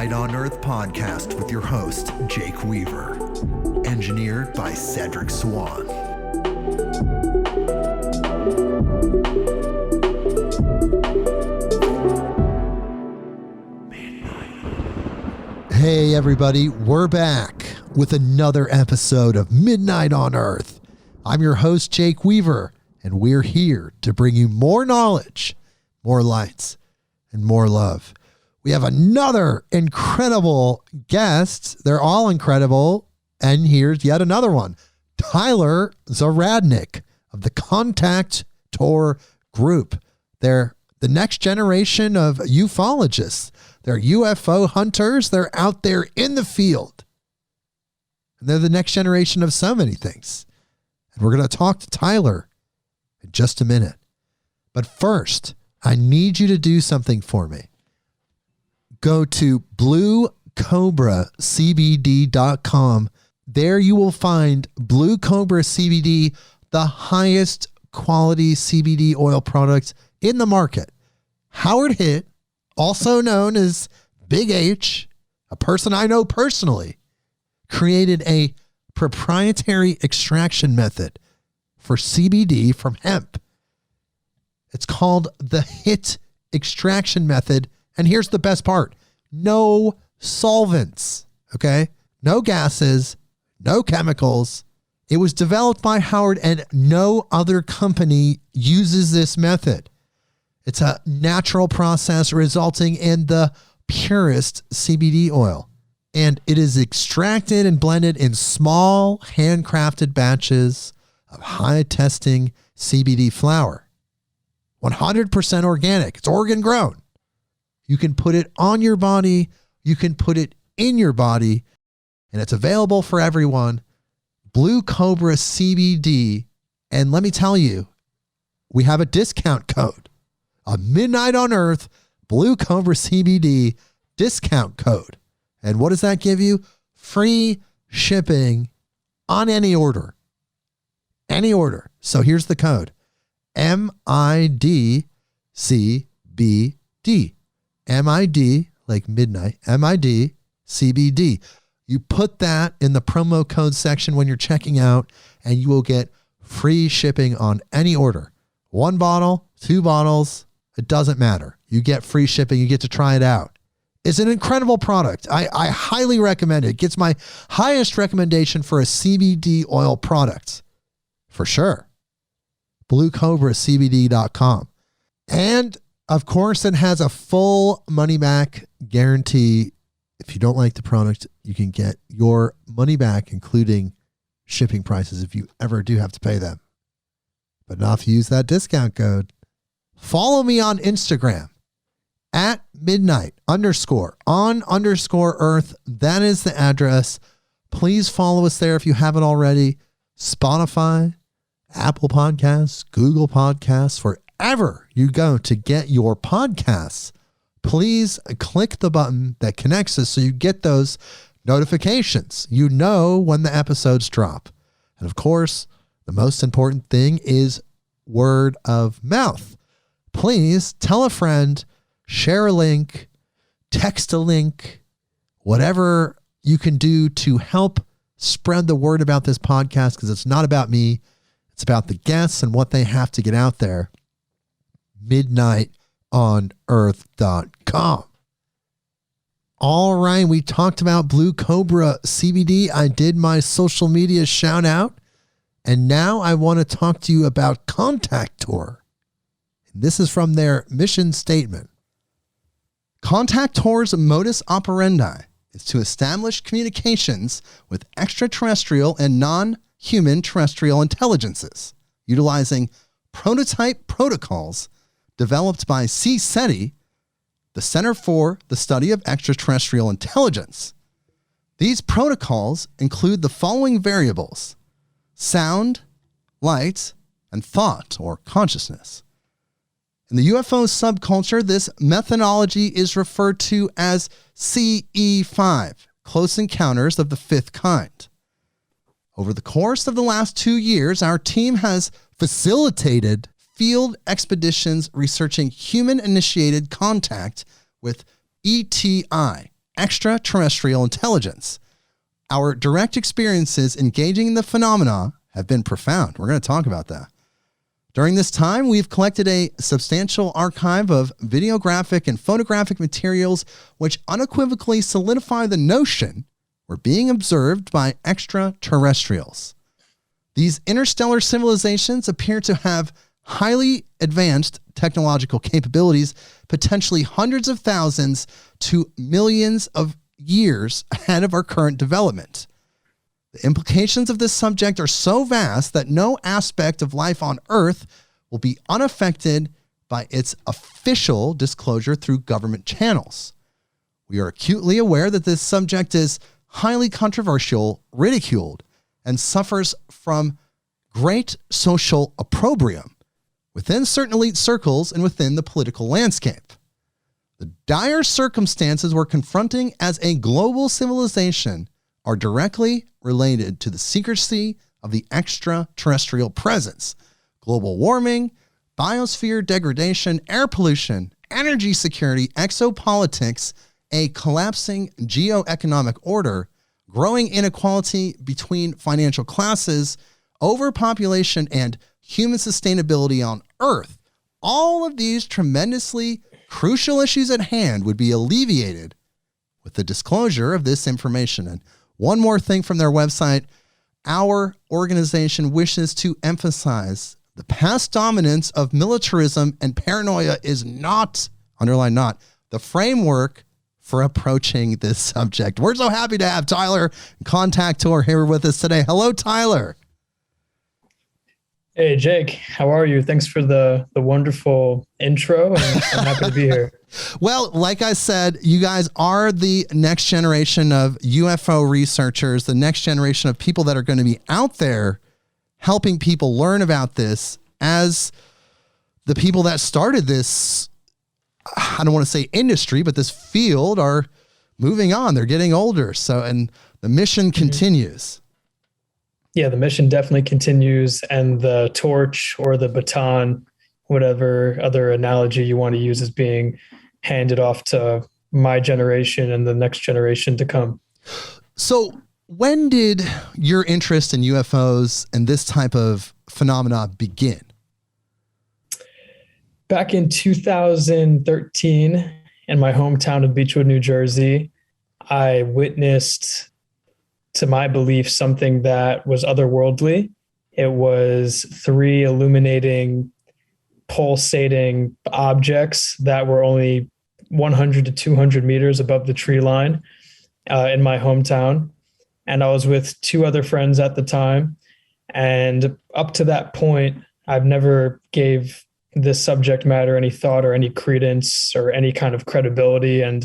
Midnight on Earth podcast with your host, Jake Weaver. Engineered by Cedric Swan. Hey everybody, we're back with another episode of Midnight on Earth. I'm your host, Jake Weaver, and we're here to bring you more knowledge, more lights, and more love. We have another incredible guest. They're all incredible. And here's yet another one. Tyler Zahradnik of the Contact Tour Group. They're the next generation of ufologists. They're UFO hunters. They're out there in the field. And they're the next generation of so many things. And we're going to talk to Tyler in just a minute. But first, I need you to do something for me. Go to bluecobracbd.com. There you will find Blue Cobra CBD, the highest quality CBD oil product in the market. Howard Hitt, also known as Big H, a person I know personally, created a proprietary extraction method for CBD from hemp. It's called the Hitt extraction method. And here's the best part. No solvents, okay? No gases, no chemicals. It was developed by Howard and no other company uses this method. It's a natural process resulting in the purest CBD oil. And it is extracted and blended in small, handcrafted batches of high-testing CBD flower. 100% organic. It's Oregon grown. You can put it on your body. You can put it in your body. And it's available for everyone. Blue Cobra CBD. And let me tell you, we have a discount code. A Midnight on Earth Blue Cobra CBD discount code. And what does that give you? Free shipping on any order. Any order. So here's the code. MIDCBD. MID, like midnight, MID CBD. You put that in the promo code section when you're checking out, and you will get free shipping on any order. 1 bottle, 2 bottles, it doesn't matter. You get free shipping. You get to try it out. It's an incredible product. I highly recommend it. It gets my highest recommendation for a CBD oil product. For sure. BlueCobraCBD.com. And of course, it has a full money back guarantee. If you don't like the product, you can get your money back, including shipping prices if you ever do have to pay them. But not if you use that discount code. Follow me on Instagram at midnight_on_earth. That is the address. Please follow us there if you haven't already. Spotify, Apple Podcasts, Google Podcasts, wherever you go to get your podcasts, please click the button that connects us so you get those notifications. You know when the episodes drop. And of course, the most important thing is word of mouth. Please tell a friend, share a link, text a link, whatever you can do to help spread the word about this podcast, because it's not about me. It's about the guests and what they have to get out there. midnightonearth.com. All right, we talked about Blue Cobra CBD. I did my social media shout out. And now I want to talk to you about Contact Tour. This is from their mission statement. Contact Tour's modus operandi is to establish communications with extraterrestrial and non-human terrestrial intelligences, utilizing prototype protocols developed by CSETI, the Center for the Study of Extraterrestrial Intelligence. These protocols include the following variables: sound, light, and thought or consciousness. In the UFO subculture, this methodology is referred to as CE5, Close Encounters of the Fifth Kind. Over the course of the last 2 years, our team has facilitated field expeditions researching human-initiated contact with ETI, Extraterrestrial Intelligence. Our direct experiences engaging in the phenomena have been profound. We're going to talk about that. During this time, we've collected a substantial archive of videographic and photographic materials which unequivocally solidify the notion we're being observed by extraterrestrials. These interstellar civilizations appear to have highly advanced technological capabilities, potentially hundreds of thousands to millions of years ahead of our current development. The implications of this subject are so vast that no aspect of life on Earth will be unaffected by its official disclosure through government channels. We are acutely aware that this subject is highly controversial, ridiculed, and suffers from great social opprobrium within certain elite circles and within the political landscape. The dire circumstances we're confronting as a global civilization are directly related to the secrecy of the extraterrestrial presence, global warming, biosphere degradation, air pollution, energy security, exopolitics, a collapsing geoeconomic order, growing inequality between financial classes, overpopulation, and human sustainability on Earth. All of these tremendously crucial issues at hand would be alleviated with the disclosure of this information. And one more thing from their website, our organization wishes to emphasize the past dominance of militarism and paranoia is not, underline not, the framework for approaching this subject. We're so happy to have Tyler Contactor here with us today. Hello, Tyler. Hey, Jake, how are you? Thanks for the wonderful intro, and I'm happy to be here. Well, like I said, you guys are the next generation of UFO researchers, the next generation of people that are going to be out there helping people learn about this, as the people that started this, I don't want to say industry, but this field are moving on. They're getting older. So, and the mission continues. Yeah, the mission definitely continues, and the torch or the baton, whatever other analogy you want to use, is being handed off to my generation and the next generation to come. So when did your interest in UFOs and this type of phenomena begin? Back in 2013, in my hometown of Beechwood, New Jersey, I witnessed, to my belief, something that was otherworldly. It was 3 illuminating, pulsating objects that were only 100 to 200 meters above the tree line in my hometown. And I was with 2 other friends at the time. And up to that point, I've never gave this subject matter any thought or any credence or any kind of credibility. And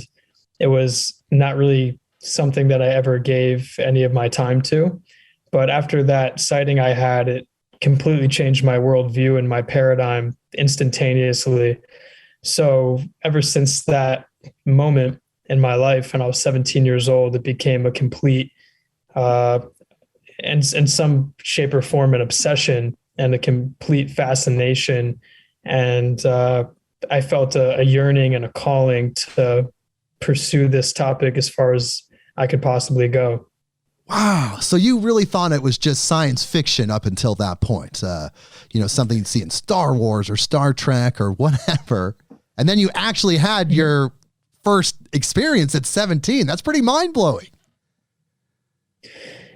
it was not really something that I ever gave any of my time to. But after that sighting I had, it completely changed my worldview and my paradigm instantaneously. So ever since that moment in my life, when I was 17 years old, it became a complete, in some shape or form, an obsession and a complete fascination. And I felt a yearning and a calling to pursue this topic as far as I could possibly go. Wow. So you really thought it was just science fiction up until that point, something you'd see in Star Wars or Star Trek or whatever. And then you actually had your first experience at 17. That's pretty mind blowing.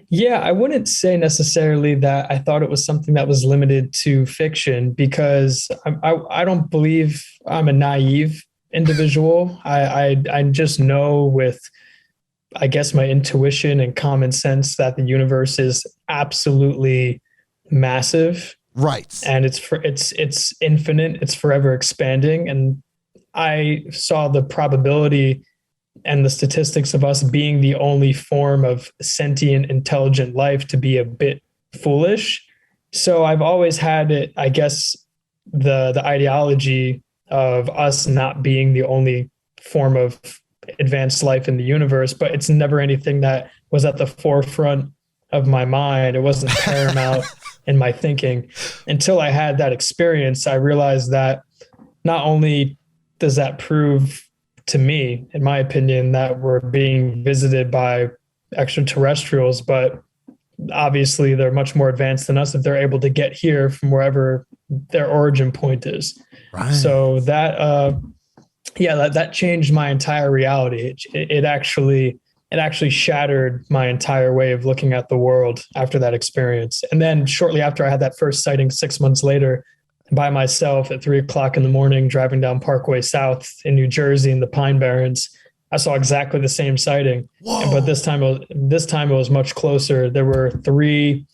Yeah, I wouldn't say necessarily that I thought it was something that was limited to fiction, because I don't believe I'm a naive individual. I just know with, I guess, my intuition and common sense that the universe is absolutely massive. Right. And it's infinite. It's forever expanding. And I saw the probability and the statistics of us being the only form of sentient, intelligent life to be a bit foolish. So I've always had it, I guess, the ideology of us not being the only form of advanced life in the universe, but it's never anything that was at the forefront of my mind. It wasn't paramount in my thinking until I had that experience. I realized that not only does that prove to me, in my opinion, that we're being visited by extraterrestrials, but obviously they're much more advanced than us if they're able to get here from wherever their origin point is. Right. So that, that changed my entire reality. It actually shattered my entire way of looking at the world after that experience. And then shortly after I had that first sighting, 6 months later, by myself at 3:00 in the morning, driving down Parkway South in New Jersey in the Pine Barrens, I saw exactly the same sighting. Whoa. But this time it was much closer. There were 3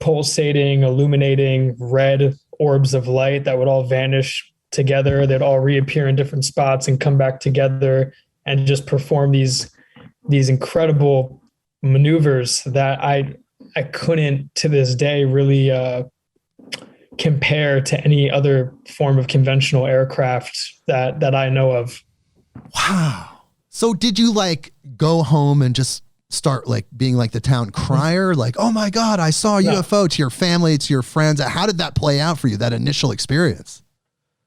pulsating, illuminating red orbs of light that would all vanish together. They'd all reappear in different spots and come back together and just perform these incredible maneuvers that I couldn't to this day really compare to any other form of conventional aircraft that I know of. Wow. So did you like go home and just start like being like the town crier? Like, oh my God, I saw a UFO, to your family, to your friends. How did that play out for you, that initial experience?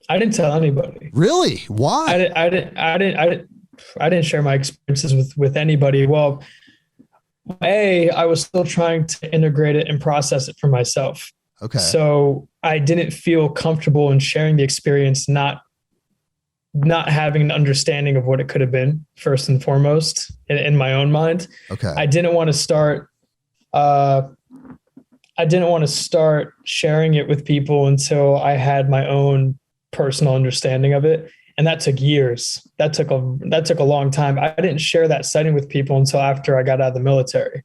I didn't tell anybody. Really? Why? I didn't share my experiences with anybody. Well, I was still trying to integrate it and process it for myself. Okay. So I didn't feel comfortable in sharing the experience, not having an understanding of what it could have been, first and foremost, in my own mind. Okay. I didn't want to start sharing it with people until I had my own personal understanding of it. And that took years. That took a long time. I didn't share that sighting with people until after I got out of the military.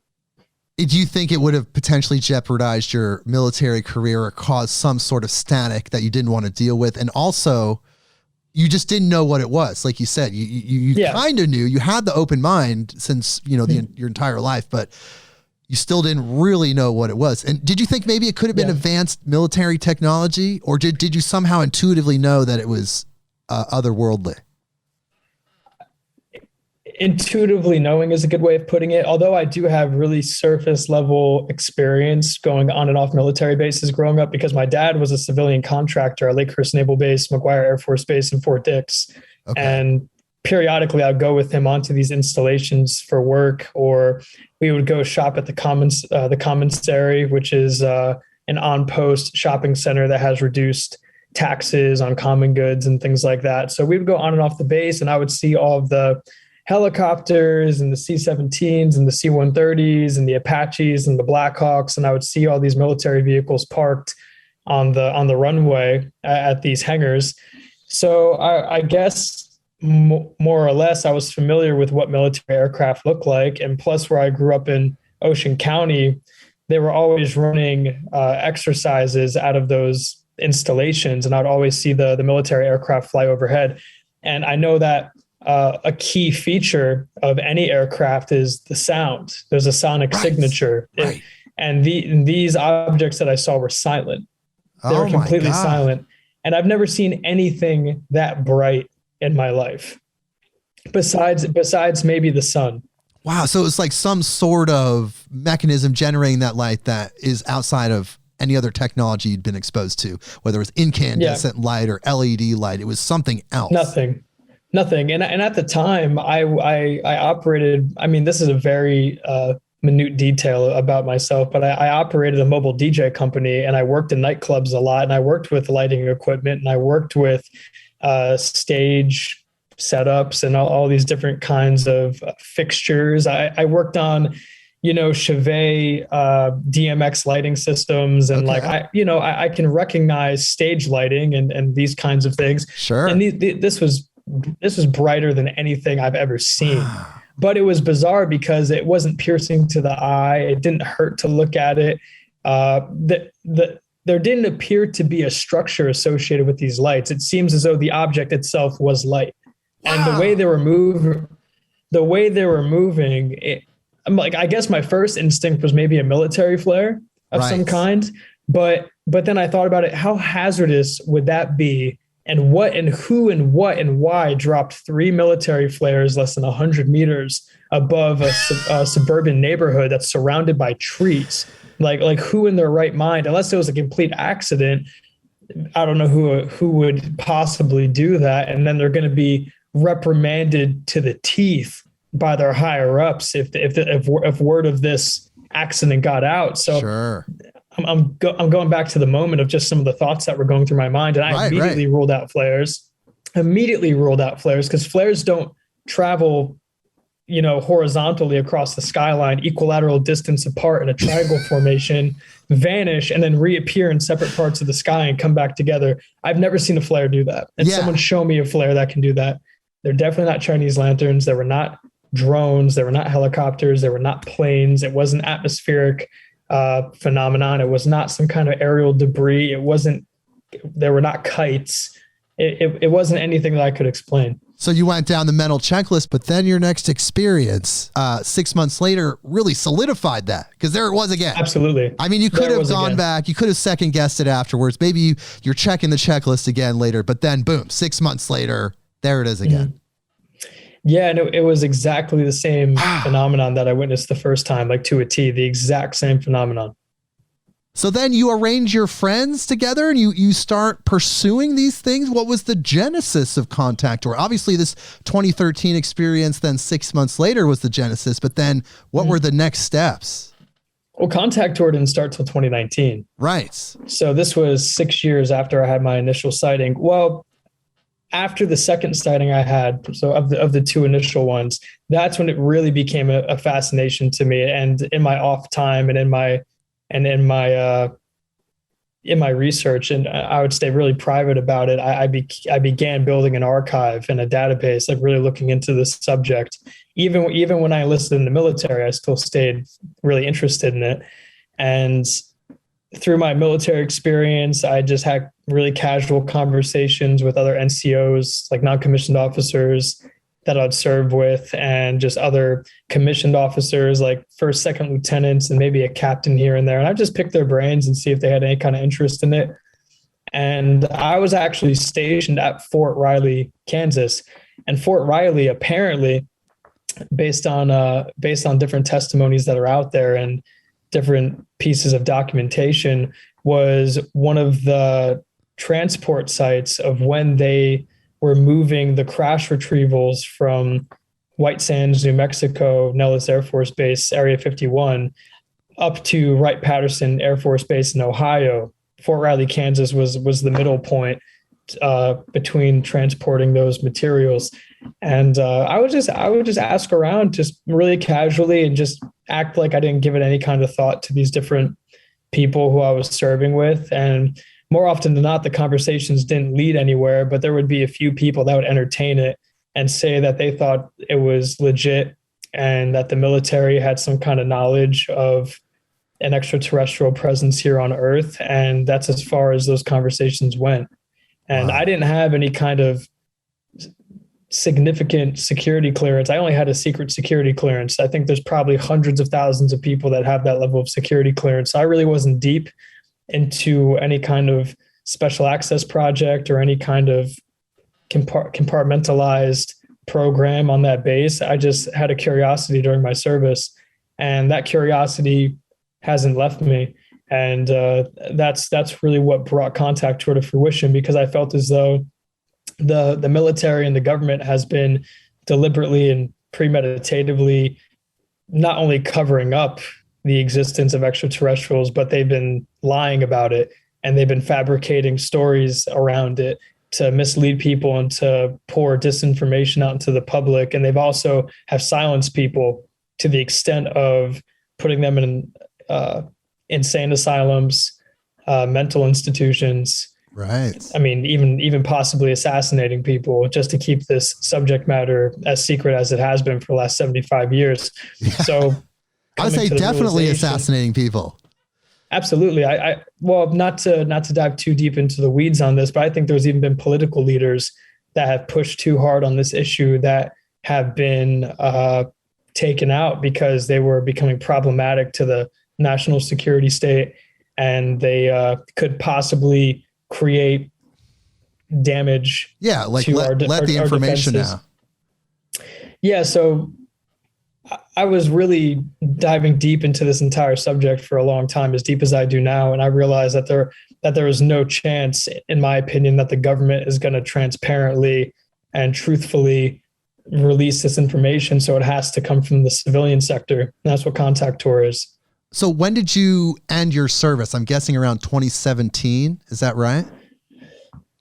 Do you think it would have potentially jeopardized your military career or caused some sort of static that you didn't want to deal with? And also, you just didn't know what it was. Like you said, you kind of knew. You had the open mind since, your entire life, but you still didn't really know what it was. And did you think maybe it could have been advanced military technology, or did you somehow intuitively know that it was otherworldly? Intuitively knowing is a good way of putting it. Although I do have really surface level experience going on and off military bases growing up, because my dad was a civilian contractor at Lakehurst Naval Base, McGuire Air Force Base, and Fort Dix. Okay. And periodically I'd go with him onto these installations for work, or we would go shop at the commissary, which is an on-post shopping center that has reduced taxes on common goods and things like that. So we would go on and off the base, and I would see all of the helicopters and the C-17s and the C-130s and the Apaches and the Blackhawks. And I would see all these military vehicles parked on the runway at these hangars. So I guess more or less I was familiar with what military aircraft looked like. And plus, where I grew up in Ocean County, they were always running exercises out of those installations. And I'd always see the military aircraft fly overhead. And I know that a key feature of any aircraft is the sound. There's a sonic signature. Right. And these objects that I saw were silent. They were completely silent. And I've never seen anything that bright in my life besides maybe the sun. Wow. So it's like some sort of mechanism generating that light that is outside of any other technology you'd been exposed to, whether it was incandescent light or LED light. It was something else. Nothing. And at the time I operated, I mean, this is a very minute detail about myself, but I operated a mobile DJ company, and I worked in nightclubs a lot, and I worked with lighting equipment, and I worked with stage setups and all these different kinds of fixtures. I worked on, Chevet DMX lighting systems, and I can recognize stage lighting and these kinds of things. Sure. And this was brighter than anything I've ever seen. But it was bizarre because it wasn't piercing to the eye. It didn't hurt to look at it. There didn't appear to be a structure associated with these lights. It seems as though the object itself was light. Wow. And the way they were moving, I'm like, I guess my first instinct was maybe a military flare of some kind. But then I thought about it. How hazardous would that be? And what and who and what and why dropped 3 military flares less than 100 meters above a suburban neighborhood that's surrounded by trees? Like who in their right mind, unless it was a complete accident, I don't know who would possibly do that. And then they're going to be reprimanded to the teeth by their higher ups if word of this accident got out. So Sure. I'm going back to the moment of just some of the thoughts that were going through my mind, and I immediately ruled out flares. Because flares don't travel, horizontally across the skyline, equilateral distance apart in a triangle formation, vanish, and then reappear in separate parts of the sky and come back together. I've never seen a flare do that. And someone show me a flare that can do that. They're definitely not Chinese lanterns. They were not drones. They were not helicopters. They were not planes. It wasn't atmospheric phenomenon. It was not some kind of aerial debris. There were not kites. It wasn't anything that I could explain. So you went down the mental checklist, but then your next experience, 6 months later, really solidified that, because there it was again. Absolutely. I mean, you could have gone back, you could have second guessed it afterwards. Maybe you're checking the checklist again later, but then boom, 6 months later, there it is again. Mm-hmm. Yeah, no, it was exactly the same phenomenon that I witnessed the first time, like to a T, the exact same phenomenon. So then you arrange your friends together and you start pursuing these things. What was the genesis of Contact Tour? Obviously this 2013 experience, then 6 months later was the genesis, but then what were the next steps? Well, Contact Tour didn't start till 2019. Right. So this was 6 years after I had my initial sighting. Well, after the second sighting I had, so of the two initial ones, that's when it really became a fascination to me. And in my off time and in my research, and I would stay really private about it, I began building an archive and a database, like really looking into this subject. Even when I enlisted in the military, I still stayed really interested in it. And through my military experience, I just had really casual conversations with other NCOs, like non-commissioned officers that I'd served with, and just other commissioned officers, like first, second lieutenants, and maybe a captain here and there. And I just picked their brains and see if they had any kind of interest in it. And I was actually stationed at Fort Riley, Kansas. And Fort Riley, apparently, based on different testimonies that are out there and different pieces of documentation, was one of the transport sites of when they were moving the crash retrievals from White Sands, New Mexico, Nellis Air Force Base, Area 51, up to Wright-Patterson Air Force Base in Ohio. Fort Riley, Kansas was the middle point between transporting those materials. And I would just ask around, just really casually, and just act like I didn't give it any kind of thought to these different people who I was serving with. And more often than not, the conversations didn't lead anywhere, but there would be a few people that would entertain it and say that they thought it was legit and that the military had some kind of knowledge of an extraterrestrial presence here on Earth. And that's as far as those conversations went. And I didn't have any kind of significant security clearance. I only had a secret security clearance. I think there's probably hundreds of thousands of people that have that level of security clearance. So I really wasn't deep into any kind of special access project or any kind of compartmentalized program on that base. I just had a curiosity during my service, and that curiosity hasn't left me. And that's really what brought Contact Tour to fruition, because I felt as though the military and the government has been deliberately and premeditatively not only covering up the existence of extraterrestrials, but they've been lying about it, and they've been fabricating stories around it to mislead people and to pour disinformation out into the public. And they've also have silenced people to the extent of putting them in insane asylums, mental institutions. Right. I mean, even possibly assassinating people just to keep this subject matter as secret as it has been for the last 75 years. Yeah. So I would say definitely assassinating people. Absolutely. Well, not to dive too deep into the weeds on this, but I think there's even been political leaders that have pushed too hard on this issue that have been taken out because they were becoming problematic to the national security state, and they could possibly create damage. Yeah, like let the information out. Yeah, so I was really diving deep into this entire subject for a long time, as deep as I do now, and I realized that there is no chance, in my opinion, that the government is going to transparently and truthfully release this information. So it has to come from the civilian sector. And that's what Contact Tour is. So when did you end your service? I'm guessing around 2017. Is that right?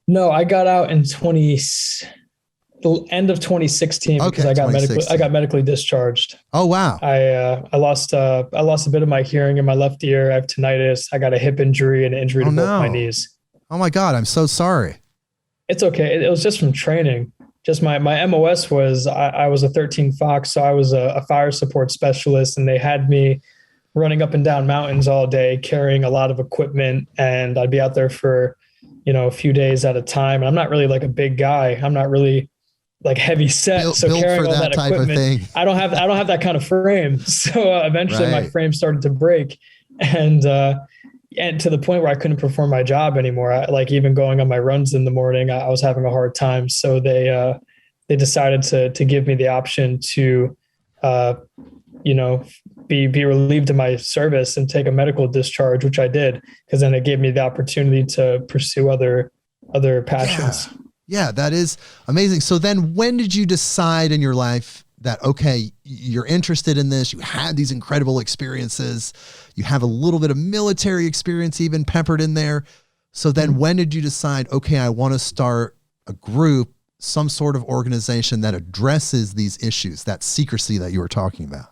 No, I got out in the end of 2016 because I got medically discharged. Oh, wow. I lost a bit of my hearing in my left ear. I have tinnitus. I got a hip injury and an injury to both my knees. Oh my God. I'm so sorry. It's okay. It was just from training. Just my MOS was, I was a 13 Fox. So I was a fire support specialist, and they had me running up and down mountains all day, carrying a lot of equipment. And I'd be out there for, a few days at a time. And I'm not really like a big guy. I'm not really like heavy set. So carrying all that equipment, I don't have that kind of frame. So eventually my frame started to break, and to the point where I couldn't perform my job anymore. Like even going on my runs in the morning, I was having a hard time. So they decided to give me the option to, be relieved of my service and take a medical discharge, which I did, because then it gave me the opportunity to pursue other passions. Yeah, that is amazing. So then when did you decide in your life that, okay, you're interested in this, you had these incredible experiences, you have a little bit of military experience even peppered in there. So then when did you decide, okay, I want to start a group, some sort of organization that addresses these issues, that secrecy that you were talking about?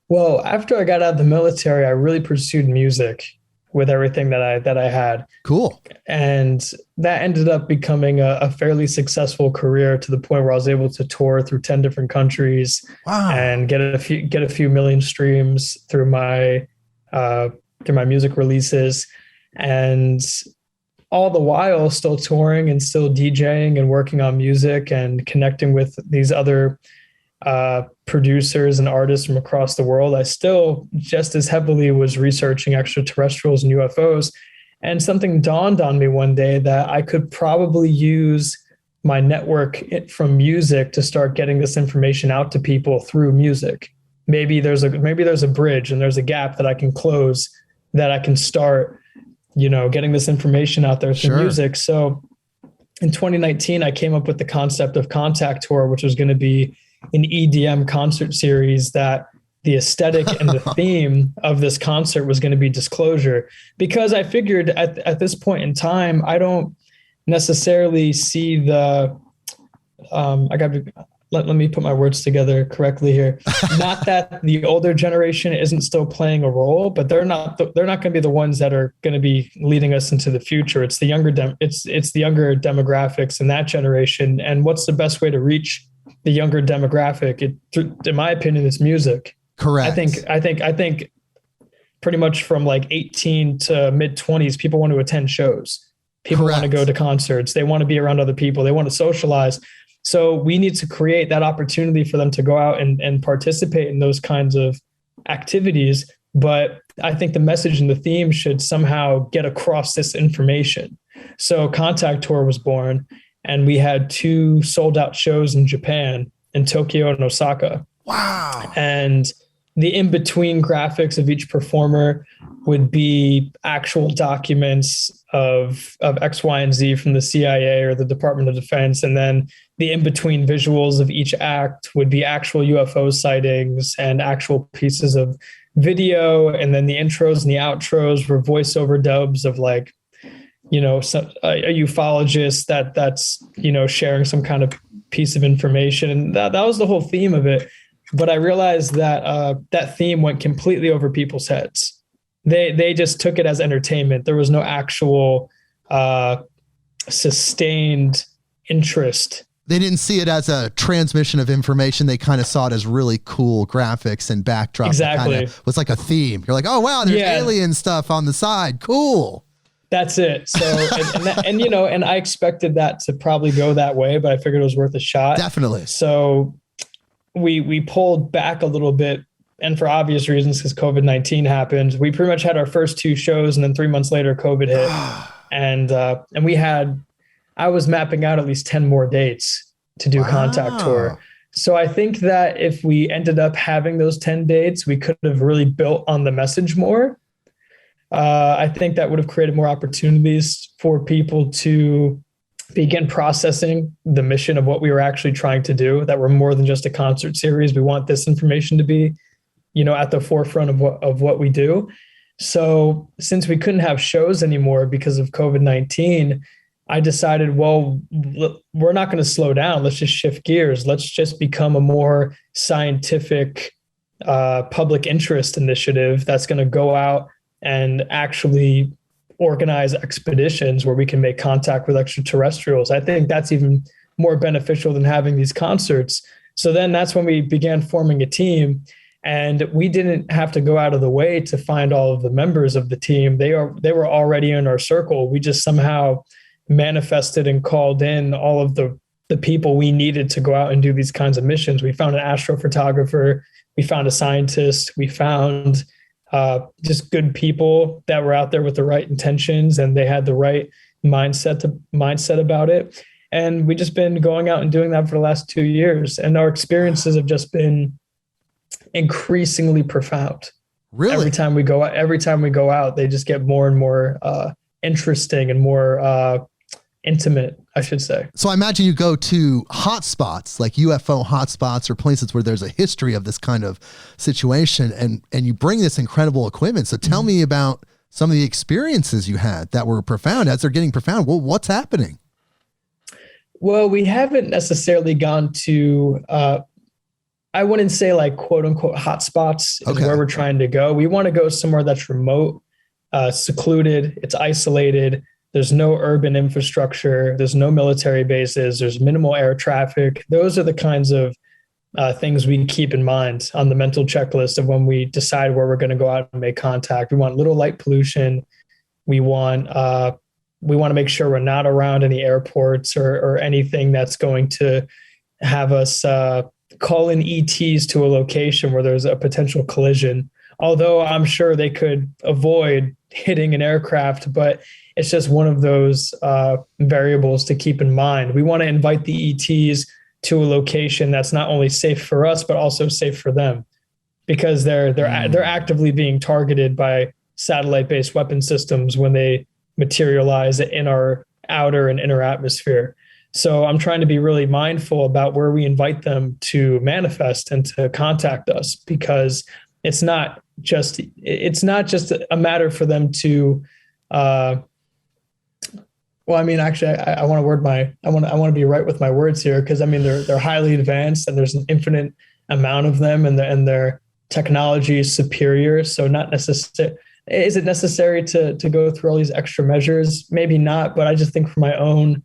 Well, after I got out of the military, I really pursued music with everything that I had. Cool. And that ended up becoming a fairly successful career, to the point where I was able to tour through 10 different countries. Wow. And get a few million streams through my music releases, and all the while still touring and still DJing and working on music and connecting with these other producers and artists from across the world. I still just as heavily was researching extraterrestrials and UFOs. And something dawned on me one day that I could probably use my network from music to start getting this information out to people through music. Maybe there's a bridge and there's a gap that I can close, that I can start, getting this information out there through music. So in 2019, I came up with the concept of Contact Tour, which was going to be an EDM concert series that the aesthetic and the theme of this concert was going to be disclosure, because I figured at this point in time, I don't necessarily see let me put my words together correctly here. Not that the older generation isn't still playing a role, but they're not going to be the ones that are going to be leading us into the future. It's the younger it's the younger demographics in that generation. And what's the best way to reach the younger demographic? In my opinion, it's music. Correct. I think pretty much from like 18 to mid 20s, people want to attend shows. People want to go to concerts. They want to be around other people. They want to socialize. So we need to create that opportunity for them to go out and participate in those kinds of activities. But I think the message and the theme should somehow get across this information. So Contact Tour was born, and we had 2 sold out shows in Japan, in Tokyo and Osaka. Wow. And the in-between graphics of each performer would be actual documents of X, Y, and Z from the CIA or the Department of Defense. And then the in-between visuals of each act would be actual UFO sightings and actual pieces of video. And then the intros and the outros were voiceover dubs of like, a ufologist that's, sharing some kind of piece of information. And that was the whole theme of it. But I realized that that theme went completely over people's heads. They just took it as entertainment. There was no actual sustained interest. They didn't see it as a transmission of information. They kind of saw it as really cool graphics and backdrops. Exactly. It was like a theme. You're like, oh, wow, there's alien stuff on the side. Cool. That's it. So, and I expected that to probably go that way, but I figured it was worth a shot. Definitely. So we pulled back a little bit, and for obvious reasons, because COVID-19 happened. We pretty much had our first 2 shows, and then 3 months later, COVID hit. And I was mapping out at least 10 more dates to do Contact Tour. So I think that if we ended up having those 10 dates, we could have really built on the message more. I think that would have created more opportunities for people to begin processing the mission of what we were actually trying to do, that we're more than just a concert series. We want this information to be, at the forefront of what we do. So since we couldn't have shows anymore because of COVID-19, I decided, well, we're not going to slow down. Let's just shift gears. Let's just become a more scientific public interest initiative that's going to go out and actually organize expeditions where we can make contact with extraterrestrials. I think that's even more beneficial than having these concerts. So then that's when we began forming a team, and we didn't have to go out of the way to find all of the members of the team. They were already in our circle. We just somehow manifested and called in all of the people we needed to go out and do these kinds of missions. We found an astrophotographer, we found a scientist, we found just good people that were out there with the right intentions, and they had the right mindset about it. And we just been going out and doing that for the last 2 years. And our experiences have just been increasingly profound. Really? Every time we go out, they just get more and more interesting and more intimate, I should say. So I imagine you go to hotspots, like UFO hotspots, or places where there's a history of this kind of situation, and you bring this incredible equipment. So tell me about some of the experiences you had that were profound. As they're getting profound, well, what's happening? Well, we haven't necessarily gone to, I wouldn't say like quote unquote hotspots is where we're trying to go. We want to go somewhere that's remote, secluded, it's isolated. There's no urban infrastructure. There's no military bases. There's minimal air traffic. Those are the kinds of things we keep in mind on the mental checklist of when we decide where we're going to go out and make contact. We want little light pollution. We want to make sure we're not around any airports or anything that's going to have us call in ETs to a location where there's a potential collision. Although I'm sure they could avoid hitting an aircraft, but it's just one of those variables to keep in mind. We want to invite the ETs to a location that's not only safe for us, but also safe for them, because they're actively being targeted by satellite-based weapon systems when they materialize in our outer and inner atmosphere. So I'm trying to be really mindful about where we invite them to manifest and to contact us, because it's not just a matter for them to well, I mean, actually, I want to be right with my words here, because I mean they're highly advanced and there's an infinite amount of them, and their technology is superior. So not necessarily is it necessary to go through all these extra measures? Maybe not, but I just think for my own.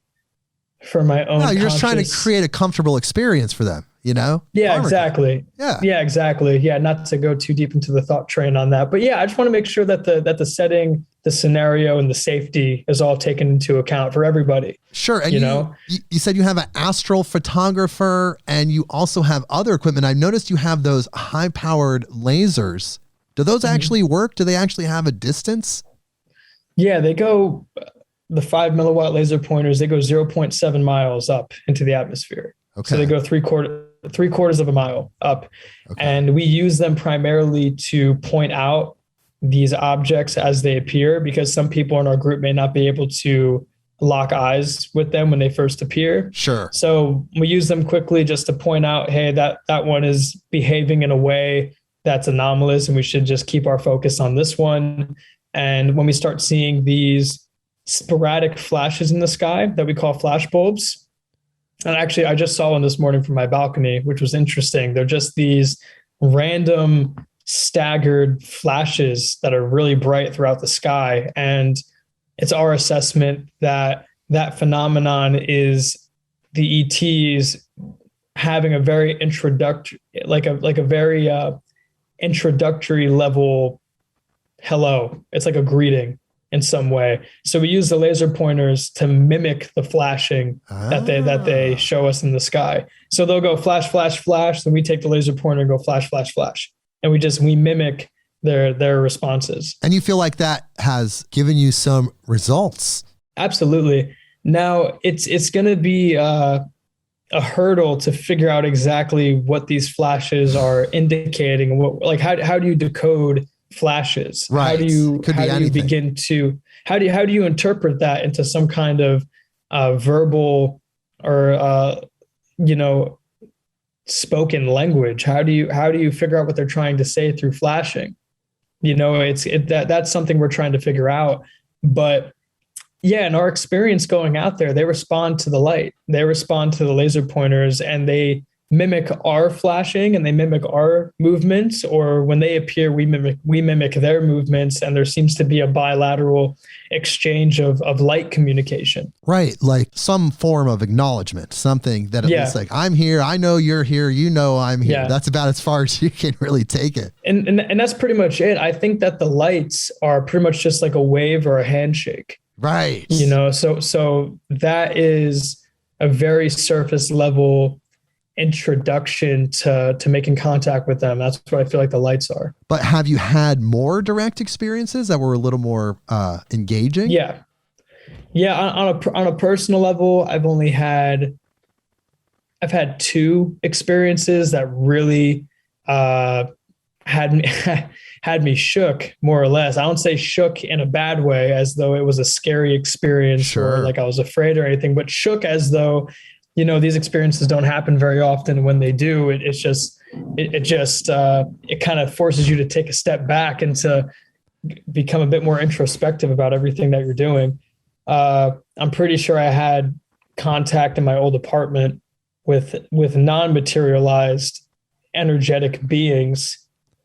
No, you're just trying to create a comfortable experience for them, Yeah, exactly. Yeah, exactly. Yeah, not to go too deep into the thought train on that, but yeah, I just want to make sure that the setting, the scenario, and the safety is all taken into account for everybody. Sure. And you said you have an astral photographer, and you also have other equipment. I noticed you have those high-powered lasers. Do those actually work? Do they actually have a distance? Yeah, they go. The 5 milliwatt laser pointers, they go 0.7 miles up into the atmosphere. Okay. So they go three quarters of a mile up. Okay. And we use them primarily to point out these objects as they appear, because some people in our group may not be able to lock eyes with them when they first appear. Sure. So we use them quickly just to point out, hey, that one is behaving in a way that's anomalous, and we should just keep our focus on this one. And when we start seeing these sporadic flashes in the sky that we call flash bulbs. And actually, I just saw one this morning from my balcony, which was interesting. They're just these random staggered flashes that are really bright throughout the sky. And it's our assessment that that phenomenon is the ETs having a very introductory level hello. It's like a greeting in some way. So we use the laser pointers to mimic the flashing that they show us in the sky. So they'll go flash, flash, flash. Then we take the laser pointer and go flash, flash, flash. And we mimic their responses. And you feel like that has given you some results? Absolutely. Now it's going to be a hurdle to figure out exactly what these flashes are indicating. How do you decode flashes? Right. How do you interpret that into some kind of verbal or you know, spoken language? How do you figure out what they're trying to say through flashing? You know, that's something we're trying to figure out. But yeah, in our experience going out there, they respond to the light, they respond to the laser pointers, and they mimic our flashing and they mimic our movements, or when they appear, we mimic their movements, and there seems to be a bilateral exchange of light communication. Right. Like some form of acknowledgement, something that at least like, I'm here, I know you're here, you know I'm here. Yeah. That's about as far as you can really take it. And that's pretty much it. I think that the lights are pretty much just like a wave or a handshake. Right. You know, so that is a very surface level introduction to making contact with them. That's what I feel like the lights are. But have you had more direct experiences that were a little more engaging? Yeah. On a personal level, I've had 2 experiences that really had me shook, more or less. I don't say shook in a bad way, as though it was a scary experience, sure, or like I was afraid or anything, but shook as though, you know, these experiences don't happen very often. When they do, it kind of forces you to take a step back and to become a bit more introspective about everything that you're doing. I'm pretty sure I had contact in my old apartment with non-materialized energetic beings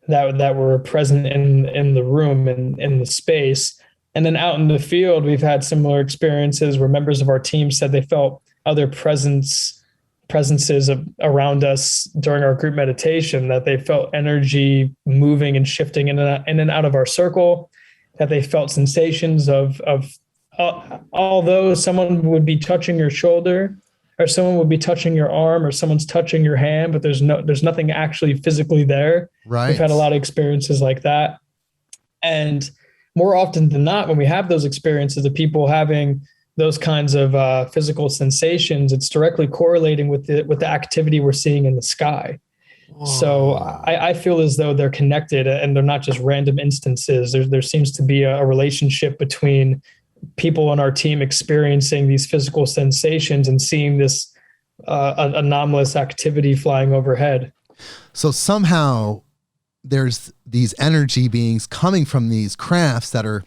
that were present in the room and in the space. And then out in the field, we've had similar experiences where members of our team said they felt other presences around us during our group meditation, that they felt energy moving and shifting in and out of our circle, that they felt sensations of although someone would be touching your shoulder, or someone would be touching your arm, or someone's touching your hand, but there's nothing actually physically there. Right. We've had a lot of experiences like that. And more often than not, when we have those experiences of people having those kinds of physical sensations, it's directly correlating with the activity we're seeing in the sky. Whoa. So I feel as though they're connected, and they're not just random instances. There seems to be a relationship between people on our team experiencing these physical sensations and seeing this anomalous activity flying overhead. So somehow there's these energy beings coming from these crafts that are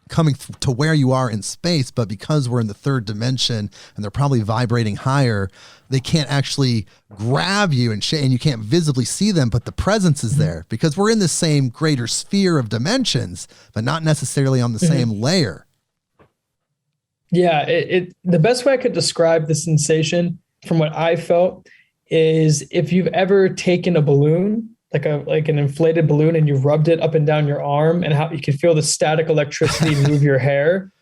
coming to where you are in space, but because we're in the 3rd dimension and they're probably vibrating higher, they can't actually grab you and you can't visibly see them, but the presence is there because we're in the same greater sphere of dimensions, but not necessarily on the same layer. Yeah, the best way I could describe the sensation from what I felt is if you've ever taken a balloon, like an inflated balloon, and you rubbed it up and down your arm, and how you can feel the static electricity move your hair.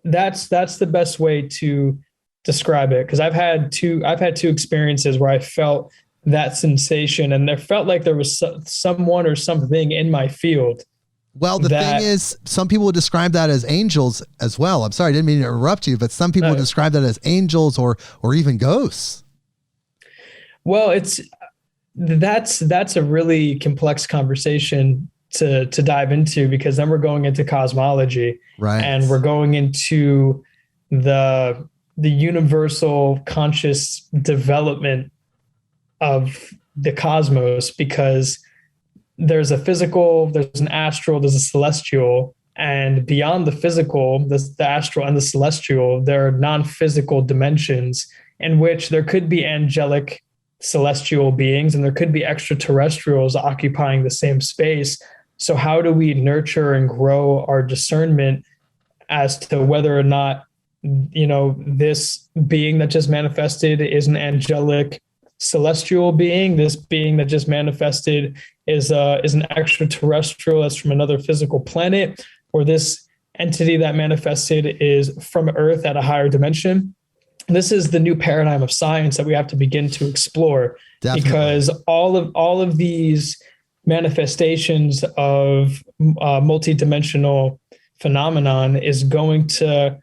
That's the best way to describe it, because I've had two experiences where I felt that sensation, and there felt like there was someone or something in my field. Well, the thing is, some people would describe that as angels as well. I'm sorry, I didn't mean to interrupt you, but some people would describe that as angels or even ghosts. Well, that's a really complex conversation to dive into, because then we're going into cosmology, right? And we're going into the universal conscious development of the cosmos, because there's a physical, there's an astral, there's a celestial, and beyond the physical, the astral and the celestial, there are non-physical dimensions in which there could be angelic celestial beings and there could be extraterrestrials occupying the same space. So how do we nurture and grow our discernment as to whether or not, you know, this being that just manifested is an angelic celestial being, this being that just manifested is an extraterrestrial that's from another physical planet, or this entity that manifested is from Earth at a higher dimension? This is the new paradigm of science that we have to begin to explore. Definitely. Because all of these manifestations of multidimensional phenomenon is going to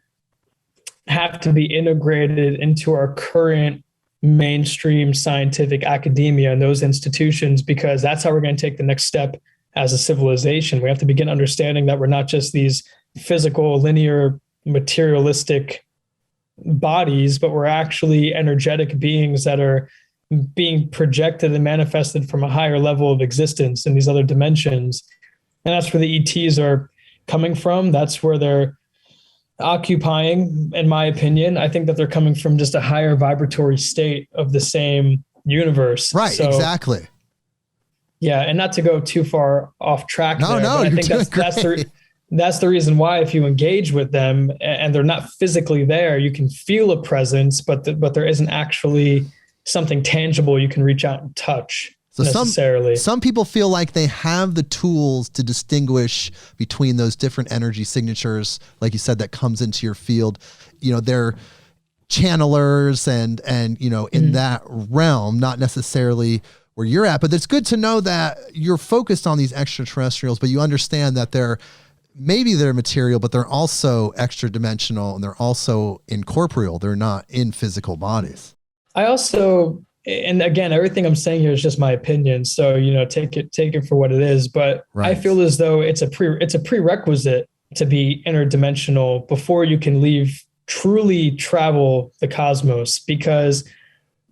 have to be integrated into our current mainstream scientific academia and those institutions, because that's how we're going to take the next step as a civilization. We have to begin understanding that we're not just these physical, linear, materialistic bodies, but we're actually energetic beings that are being projected and manifested from a higher level of existence in these other dimensions. And that's where the ETs are coming from. That's where they're occupying, in my opinion. I think that they're coming from just a higher vibratory state of the same universe. Right, so, exactly. Yeah, and not to go too far off track. No, I think that's the reason why, if you engage with them and they're not physically there, you can feel a presence, but there isn't actually something tangible you can reach out and touch. So necessarily. Some people feel like they have the tools to distinguish between those different energy signatures, like you said, that comes into your field. You know, they're channelers and you know, in that realm, not necessarily where you're at, but it's good to know that you're focused on these extraterrestrials, but you understand that they're material, but they're also extra dimensional and they're also incorporeal. They're not in physical bodies. I also, and again, everything I'm saying here is just my opinion. So, you know, take it for what it is, but right. I feel as though it's a prerequisite to be interdimensional before you can truly travel the cosmos, because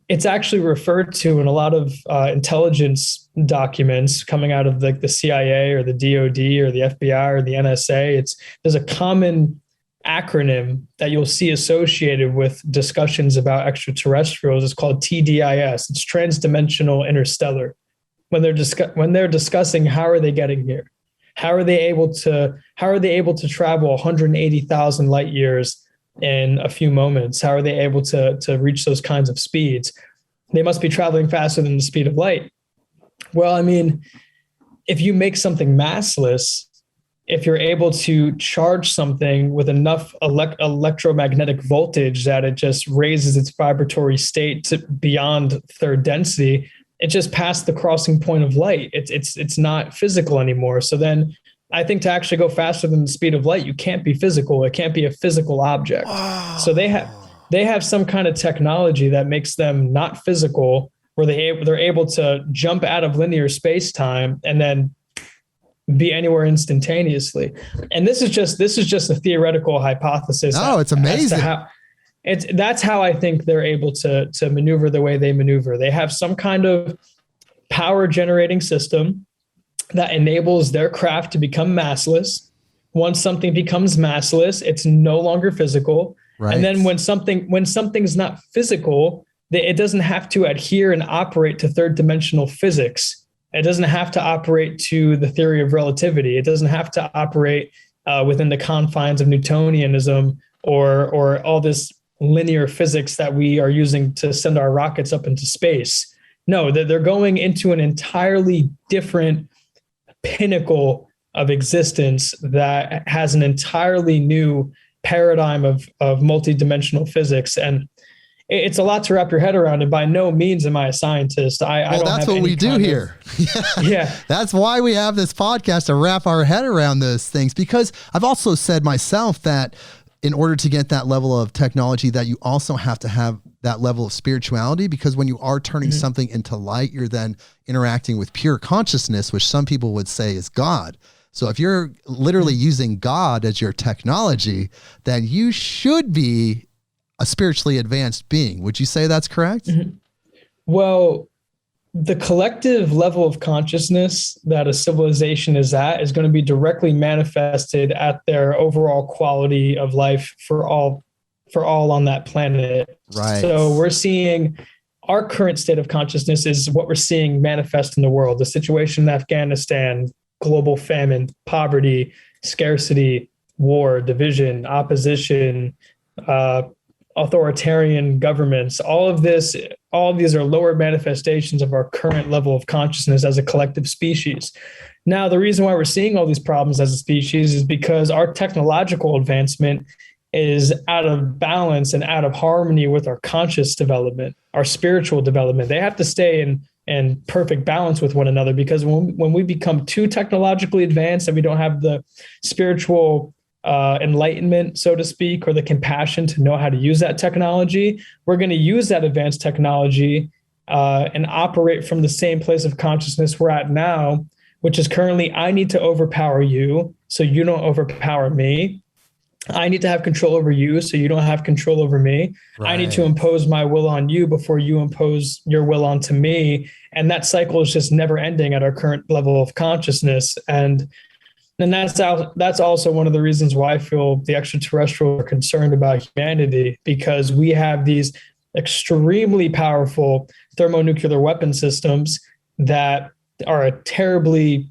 it's actually referred to in a lot of intelligence documents coming out of the CIA or the DOD or the FBI or the NSA. There's a common acronym that you'll see associated with discussions about extraterrestrials. It's called TDIS. It's transdimensional interstellar. When they're discussing how are they getting here, how are they able to travel 180,000 light years in a few moments? How are they able to reach those kinds of speeds? They must be traveling faster than the speed of light. Well, I mean, if you make something massless, if you're able to charge something with enough electromagnetic voltage that it just raises its vibratory state to beyond third density, it just passed the crossing point of light. It's not physical anymore. So then I think to actually go faster than the speed of light, you can't be physical. It can't be a physical object. Wow. So they have some kind of technology that makes them not physical, where they're able to jump out of linear space-time and then be anywhere instantaneously. And this is just a theoretical hypothesis. Oh, it's amazing. That's how I think they're able to maneuver the way they maneuver. They have some kind of power generating system that enables their craft to become massless. Once something becomes massless, it's no longer physical. Right. And then when something's not physical, it doesn't have to adhere and operate to third dimensional physics. It doesn't have to operate to the theory of relativity. It doesn't have to operate within the confines of Newtonianism or all this linear physics that we are using to send our rockets up into space. No, they're going into an entirely different pinnacle of existence that has an entirely new paradigm of multidimensional physics. And it's a lot to wrap your head around. And by no means am I a scientist. That's what we do here. Yeah. That's why we have this podcast, to wrap our head around those things, because I've also said myself that in order to get that level of technology, that you also have to have that level of spirituality, because when you are turning something into light, you're then interacting with pure consciousness, which some people would say is God. So if you're literally using God as your technology, then you should be a spiritually advanced being. Would you say that's correct? Mm-hmm. Well, the collective level of consciousness that a civilization is at is going to be directly manifested at their overall quality of life for all on that planet. Right. So we're seeing our current state of consciousness is what we're seeing manifest in the world. The situation in Afghanistan, global famine, poverty, scarcity, war, division, opposition, authoritarian governments, all of these are lower manifestations of our current level of consciousness as a collective species. Now, the reason why we're seeing all these problems as a species is because our technological advancement is out of balance and out of harmony with our conscious development, our spiritual development. They have to stay in perfect balance with one another, because when we become too technologically advanced and we don't have the spiritual enlightenment, so to speak, or the compassion to know how to use that technology, we're going to use that advanced technology and operate from the same place of consciousness we're at now, which is currently, I need to overpower you so you don't overpower me. I need to have control over you so you don't have control over me. Right. I need to impose my will on you before you impose your will onto me. And that cycle is just never ending at our current level of consciousness. And that's also one of the reasons why I feel the extraterrestrials are concerned about humanity, because we have these extremely powerful thermonuclear weapon systems that are a terribly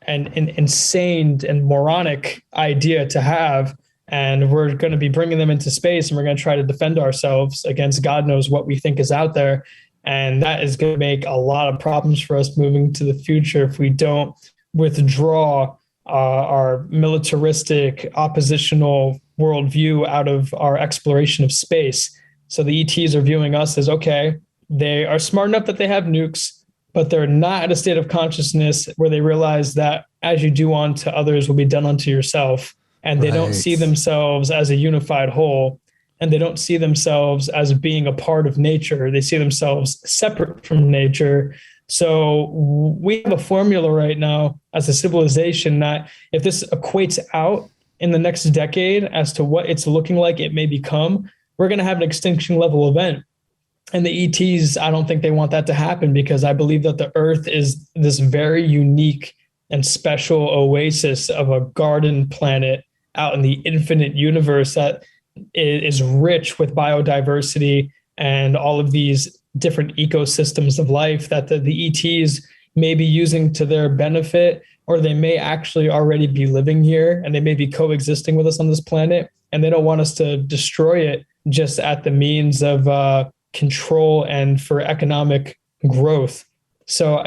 and insane and moronic idea to have. And we're going to be bringing them into space, and we're going to try to defend ourselves against God knows what we think is out there. And that is going to make a lot of problems for us moving to the future if we don't withdraw our militaristic, oppositional worldview out of our exploration of space. So the ETs are viewing us as, okay, they are smart enough that they have nukes, but they're not at a state of consciousness where they realize that as you do unto others will be done unto yourself. And they don't see themselves as a unified whole, and they don't see themselves as being a part of nature. They see themselves separate from nature. So we have a formula right now as a civilization that if this equates out in the next decade as to what it's looking like it may become, we're going to have an extinction level event. And the ETs, I don't think they want that to happen, because I believe that the Earth is this very unique and special oasis of a garden planet out in the infinite universe that is rich with biodiversity and all of these different ecosystems of life that the ETs may be using to their benefit, or they may actually already be living here and they may be coexisting with us on this planet, and they don't want us to destroy it just at the means of control and for economic growth. So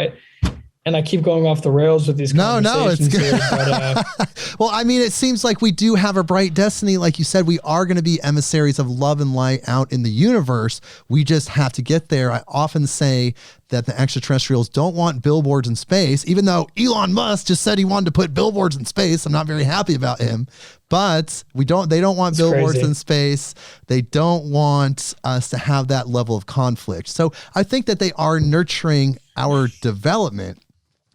I keep going off the rails with these conversations. No, it's good. Here, but, well, I mean, it seems like we do have a bright destiny. Like you said, we are going to be emissaries of love and light out in the universe. We just have to get there. I often say that the extraterrestrials don't want billboards in space, even though Elon Musk just said he wanted to put billboards in space. I'm not very happy about him, but they don't want billboards in space. They don't want us to have that level of conflict. So I think that they are nurturing our development.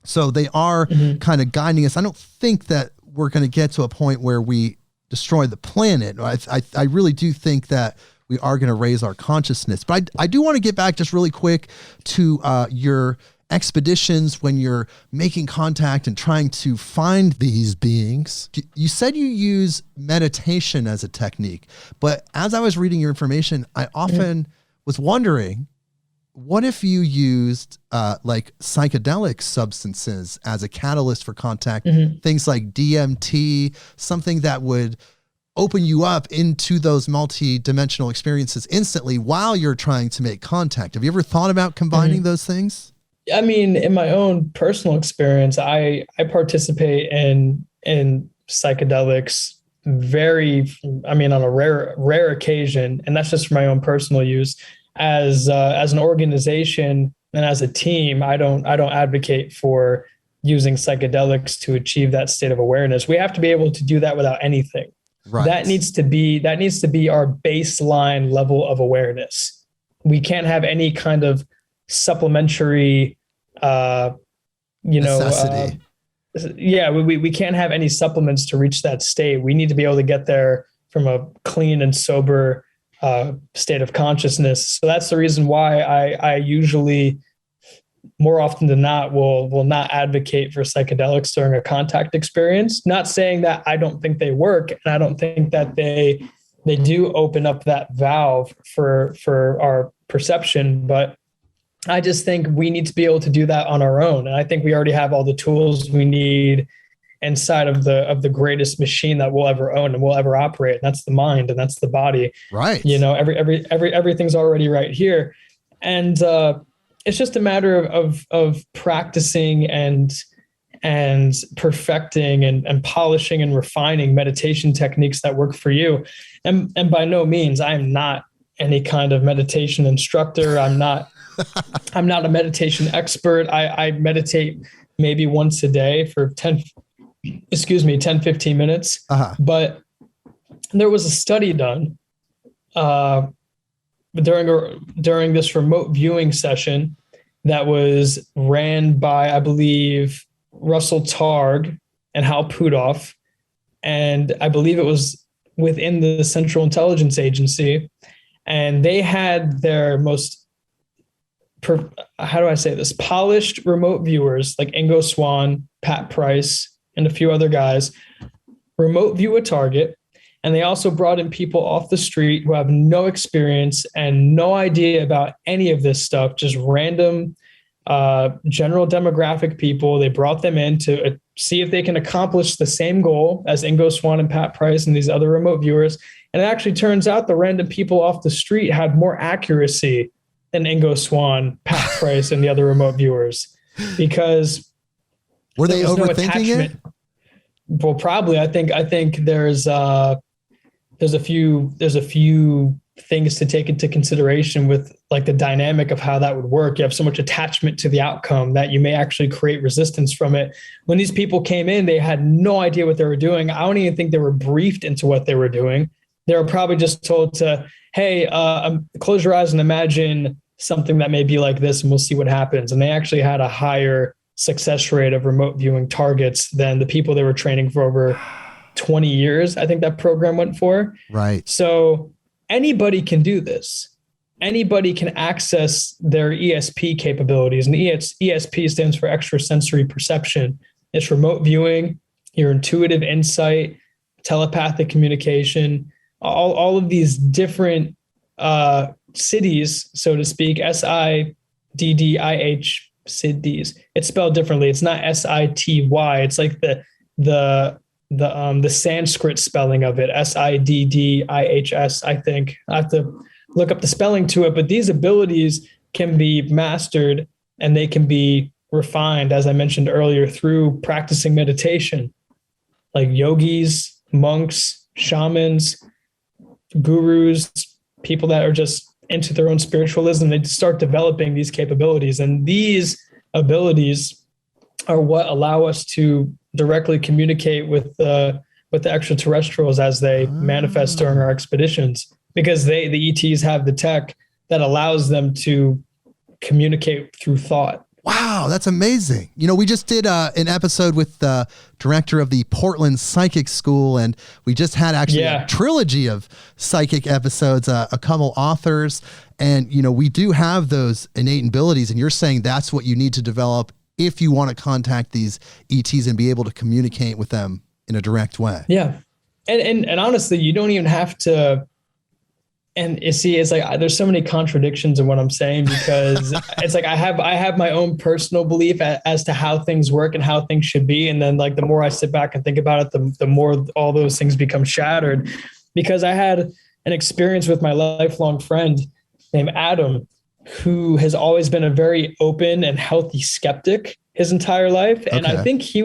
So they are kind of guiding us. I don't think that we're going to get to a point where we destroy the planet. I really do think that we are going to raise our consciousness. But I do want to get back just really quick to your expeditions when you're making contact and trying to find these beings. You said you use meditation as a technique, but as I was reading your information, I often was wondering, what if you used like psychedelic substances as a catalyst for contact, things like DMT, something that would open you up into those multi-dimensional experiences instantly while you're trying to make contact? Have you ever thought about combining those things? I mean, in my own personal experience, I participate in psychedelics on a rare occasion, and that's just for my own personal use. As an organization and as a team, I don't advocate for using psychedelics to achieve that state of awareness. We have to be able to do that without anything. Right. That needs to be our baseline level of awareness. We can't have any kind of supplementary, necessity. We can't have any supplements to reach that state. We need to be able to get there from a clean and sober state of consciousness. So that's the reason why I usually, more often than not, will not advocate for psychedelics during a contact experience. Not saying that I don't think they work, and I don't think that they do open up that valve for our perception, but I just think we need to be able to do that on our own. And I think we already have all the tools we need inside of the greatest machine that we'll ever own and we'll ever operate. And that's the mind, and that's the body. Right. Everything's already right here. And it's just a matter of practicing and perfecting and polishing and refining meditation techniques that work for you. And by no means, I am not any kind of meditation instructor. I'm not a meditation expert. I meditate maybe once a day for 10, 15 minutes. But there was a study done during this remote viewing session that was ran by, I believe, Russell Targ and Hal Puthoff. And I believe it was within the Central Intelligence Agency, and they had their most, how do I say this, polished remote viewers like Ingo Swann, Pat Price, and a few other guys remote view a target. And they also brought in people off the street who have no experience and no idea about any of this stuff, just random general demographic people. They brought them in to see if they can accomplish the same goal as Ingo Swann and Pat Price and these other remote viewers. And it actually turns out the random people off the street had more accuracy than Ingo Swann, Pat Price, and the other remote viewers, because were they overthinking it? Well, probably. I think there's a few things to take into consideration with like the dynamic of how that would work. You have so much attachment to the outcome that you may actually create resistance from it. When these people came in, they had no idea what they were doing. I don't even think they were briefed into what they were doing. They were probably just told to, hey, close your eyes and imagine something that may be like this, and we'll see what happens. And they actually had a higher success rate of remote viewing targets than the people they were training for over 20 years. I think that program went for. Right. So anybody can do this. Anybody can access their ESP capabilities. And ESP stands for extrasensory perception. It's remote viewing, your intuitive insight, telepathic communication, all of these different cities, so to speak, SIDDIH, SIDDs. It's spelled differently. It's not SITY. It's like the Sanskrit spelling of it, SIDDIHS, I think. I have to look up the spelling to it, but these abilities can be mastered and they can be refined, as I mentioned earlier, through practicing meditation, like yogis, monks, shamans, gurus, people that are just into their own spiritualism. They start developing these capabilities, and these abilities are what allow us to directly communicate with the extraterrestrials as they manifest during our expeditions, because the ETs have the tech that allows them to communicate through thought. Wow, that's amazing. You know, we just did an episode with the director of the Portland Psychic School, and we just had actually a trilogy of psychic episodes, a couple authors, and, you know, we do have those innate abilities, and you're saying that's what you need to develop if you want to contact these ETs and be able to communicate with them in a direct way. Yeah. And honestly, you don't even have to. And you see, it's like, there's so many contradictions in what I'm saying, because it's like, I have my own personal belief as to how things work and how things should be. And then like, the more I sit back and think about it, the more all those things become shattered, because I had an experience with my lifelong friend named Adam, who has always been a very open and healthy skeptic his entire life. And I think he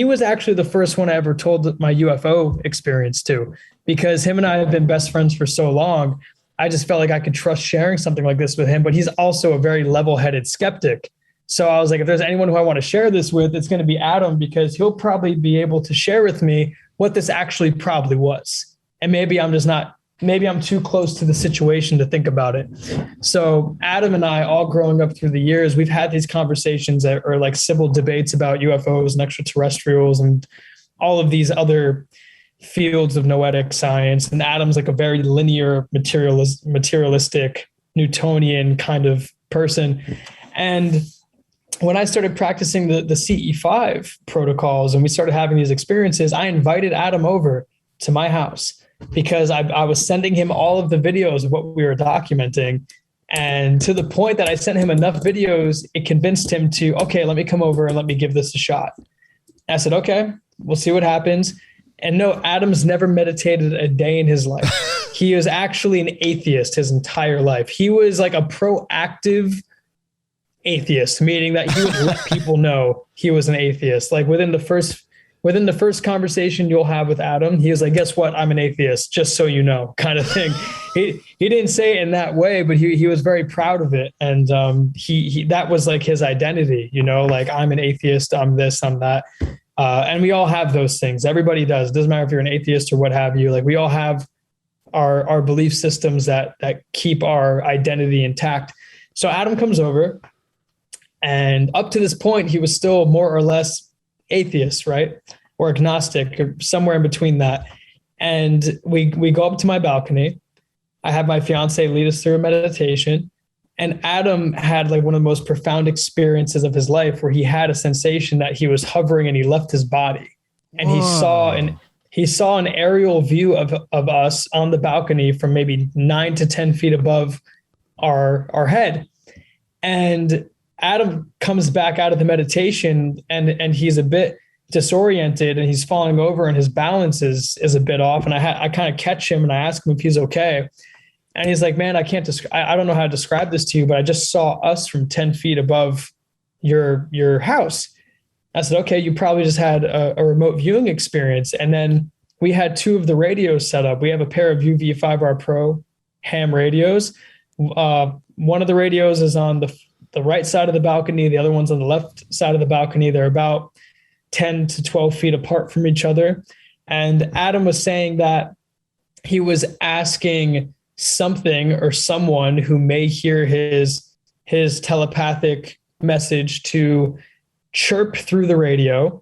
was actually the first one I ever told my UFO experience to, because him and I have been best friends for so long. I just felt like I could trust sharing something like this with him, but he's also a very level-headed skeptic. So I was like, if there's anyone who I want to share this with, it's going to be Adam, because he'll probably be able to share with me what this actually probably was. And maybe I'm too close to the situation to think about it. So Adam and I, all growing up through the years, we've had these conversations that are like civil debates about UFOs and extraterrestrials and all of these other fields of noetic science. And Adam's like a very linear, materialistic, Newtonian kind of person. And when I started practicing the CE5 protocols and we started having these experiences, I invited Adam over to my house, because I was sending him all of the videos of what we were documenting. And to the point that I sent him enough videos, it convinced him to, okay, let me come over and let me give this a shot. I said, okay, we'll see what happens. And no, Adam's never meditated a day in his life. He is actually an atheist his entire life. He was like a proactive atheist, meaning that he would let people know he was an atheist. Like within the first conversation you'll have with Adam, he was like, guess what? I'm an atheist, just so you know, kind of thing. He didn't say it in that way, but he was very proud of it. And he that was like his identity, you know, like, I'm an atheist, I'm this, I'm that. And we all have those things. Everybody does. It doesn't matter if you're an atheist or what have you. Like, we all have our belief systems that keep our identity intact. So Adam comes over, and up to this point, he was still more or less atheist, right? Or agnostic, or somewhere in between that. And we go up to my balcony. I have my fiance lead us through a meditation. And Adam had like one of the most profound experiences of his life, where he had a sensation that he was hovering and he left his body. And he saw an aerial view of us on the balcony from maybe 9 to 10 feet above our head. And Adam comes back out of the meditation, and he's a bit disoriented, and he's falling over, and his balance is a bit off. And I kind of catch him, and I ask him if he's okay. And he's like, man, I don't know how to describe this to you, but I just saw us from 10 feet above your house. I said, okay, you probably just had a remote viewing experience. And then we had 2 of the radios set up. We have a pair of UV5R Pro ham radios. One of the radios is on the right side of the balcony. The other one's on the left side of the balcony. They're about 10 to 12 feet apart from each other. And Adam was saying that he was asking something or someone who may hear his telepathic message to chirp through the radio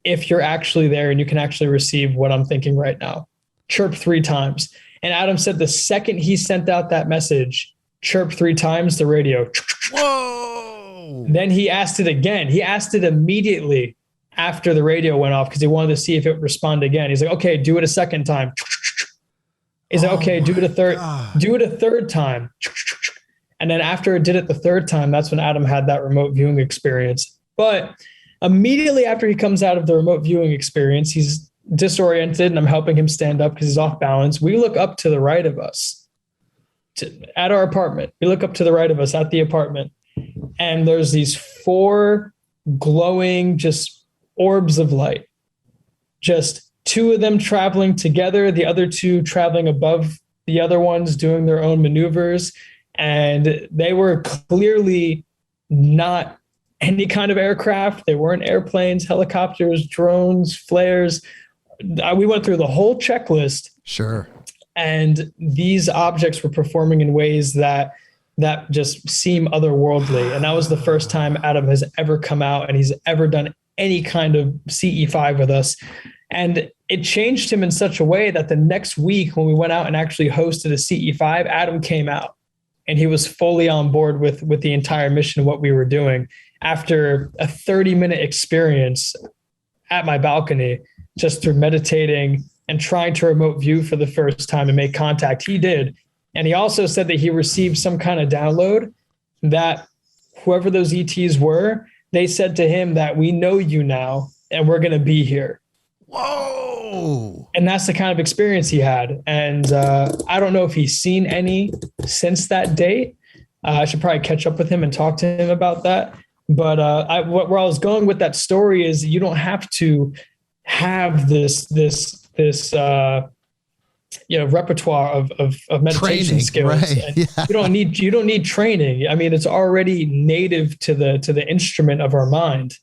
if you're actually there and you can actually receive what I'm thinking right now. Chirp 3 times. And Adam said the second he sent out that message, chirp 3 times, the radio. Whoa. Then he asked it again. He asked it immediately after the radio went off because he wanted to see if it would respond again. He's like, okay, do it a second time. He's like, okay, do it a third time. And then after it did it the third time, that's when Adam had that remote viewing experience. But immediately after he comes out of the remote viewing experience, he's disoriented, and I'm helping him stand up because he's off balance. We look up to the right of us at our apartment. We look up to the right of us at the apartment, and there's these 4 glowing just orbs of light, just 2 of them traveling together, the other 2 traveling above the other ones, doing their own maneuvers. And they were clearly not any kind of aircraft. They weren't airplanes, helicopters, drones, flares. We went through the whole checklist. Sure. And these objects were performing in ways that just seem otherworldly. And that was the first time Adam has ever come out and he's ever done any kind of CE5 with us. And it changed him in such a way that the next week when we went out and actually hosted a CE5, Adam came out and he was fully on board with the entire mission of what we were doing. After a 30-minute experience at my balcony, just through meditating and trying to remote view for the first time and make contact, he did. And he also said that he received some kind of download that whoever those ETs were, they said to him that we know you now and we're going to be here. Whoa. And that's the kind of experience he had. And I don't know if he's seen any since that date. I should probably catch up with him and talk to him about that. But where I was going with that story is you don't have to have this repertoire of meditation training, skills. right? Yeah. You don't need training. I mean, it's already native to the instrument of our mind.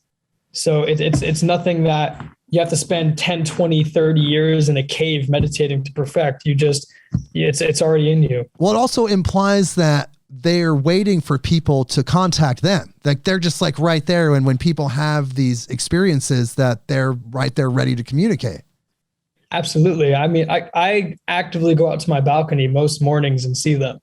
So it's nothing that you have to spend 10, 20, 30 years in a cave meditating to perfect. It's already in you. Well, it also implies that they're waiting for people to contact them. Like they're just like right there. And when people have these experiences that they're right there ready to communicate. Absolutely. I mean, I actively go out to my balcony most mornings and see them.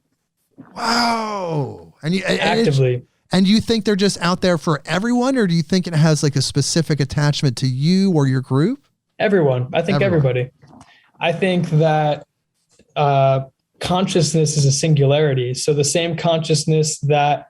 Wow. And you actively. And you think they're just out there for everyone, or do you think it has like a specific attachment to you or your group? Everyone. I think everybody. I think that consciousness is a singularity. So the same consciousness that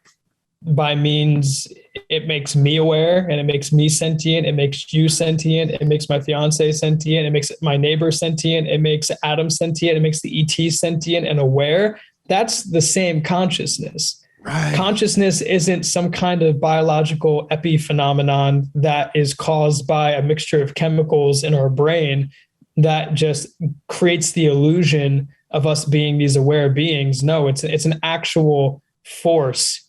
by means it makes me aware and it makes me sentient, it makes you sentient, it makes my fiance sentient, it makes my neighbor sentient, it makes Adam sentient, it makes the ET sentient and aware. That's the same consciousness. Right. Consciousness isn't some kind of biological epiphenomenon that is caused by a mixture of chemicals in our brain that just creates the illusion of us being these aware beings. No, it's an actual force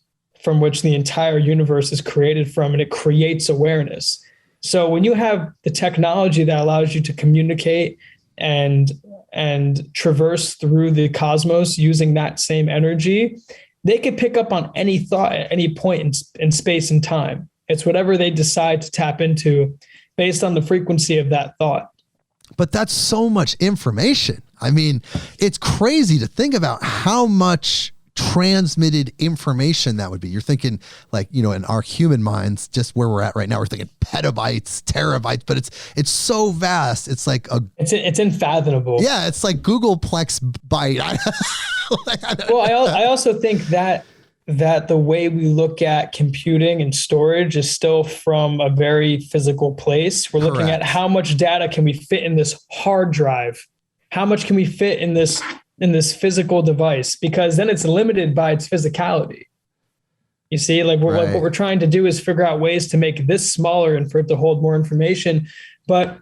from which the entire universe is created from, and it creates awareness. So when you have the technology that allows you to communicate and traverse through the cosmos using that same energy, they could pick up on any thought at any point in space and time. It's whatever they decide to tap into based on the frequency of that thought. But that's so much information. I mean, it's crazy to think about how much transmitted information that would be. You're thinking like, you know, in our human minds, just where we're at right now, we're thinking petabytes, terabytes, but it's so vast. It's like it's unfathomable. Yeah. It's like Googleplex byte. Well, I also think that the way we look at computing and storage is still from a very physical place. We're looking at how much data can we fit in this hard drive? How much can we fit in this physical device? Because then it's limited by its physicality. You see, like what we're trying to do is figure out ways to make this smaller and for it to hold more information. But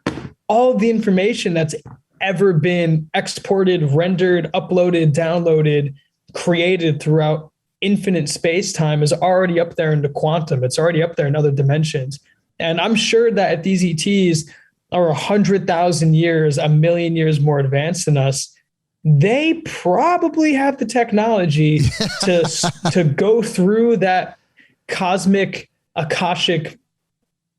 all the information that's ever been exported, rendered, uploaded, downloaded, created throughout infinite space-time is already up there into quantum. It's already up there in other dimensions. And I'm sure that if these ETs are 100,000 years, 1,000,000 years more advanced than us, they probably have the technology to go through that cosmic Akashic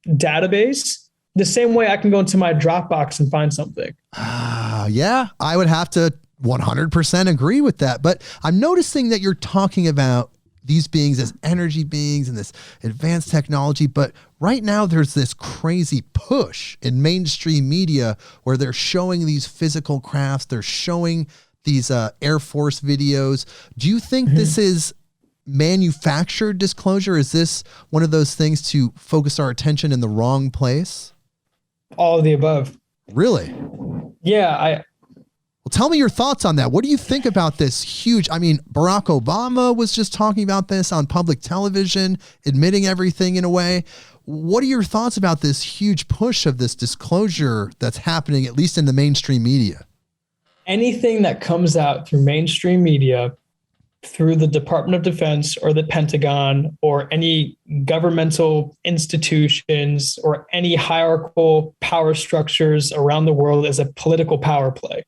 database the same way I can go into my Dropbox and find something. Yeah, I would have to 100% agree with that. But I'm noticing that you're talking about these beings as energy beings and this advanced technology. But right now there's this crazy push in mainstream media where they're showing these physical crafts. They're showing these Air Force videos. Do you think this is manufactured disclosure? Is this one of those things to focus our attention in the wrong place? All of the above. Really? Yeah, Well, tell me your thoughts on that. What do you think about this huge? I mean, Barack Obama was just talking about this on public television, admitting everything in a way. What are your thoughts about this huge push of this disclosure that's happening, at least in the mainstream media? anything that comes out through mainstream media, through the Department of Defense or the Pentagon or any governmental institutions or any hierarchical power structures around the world is a political power play.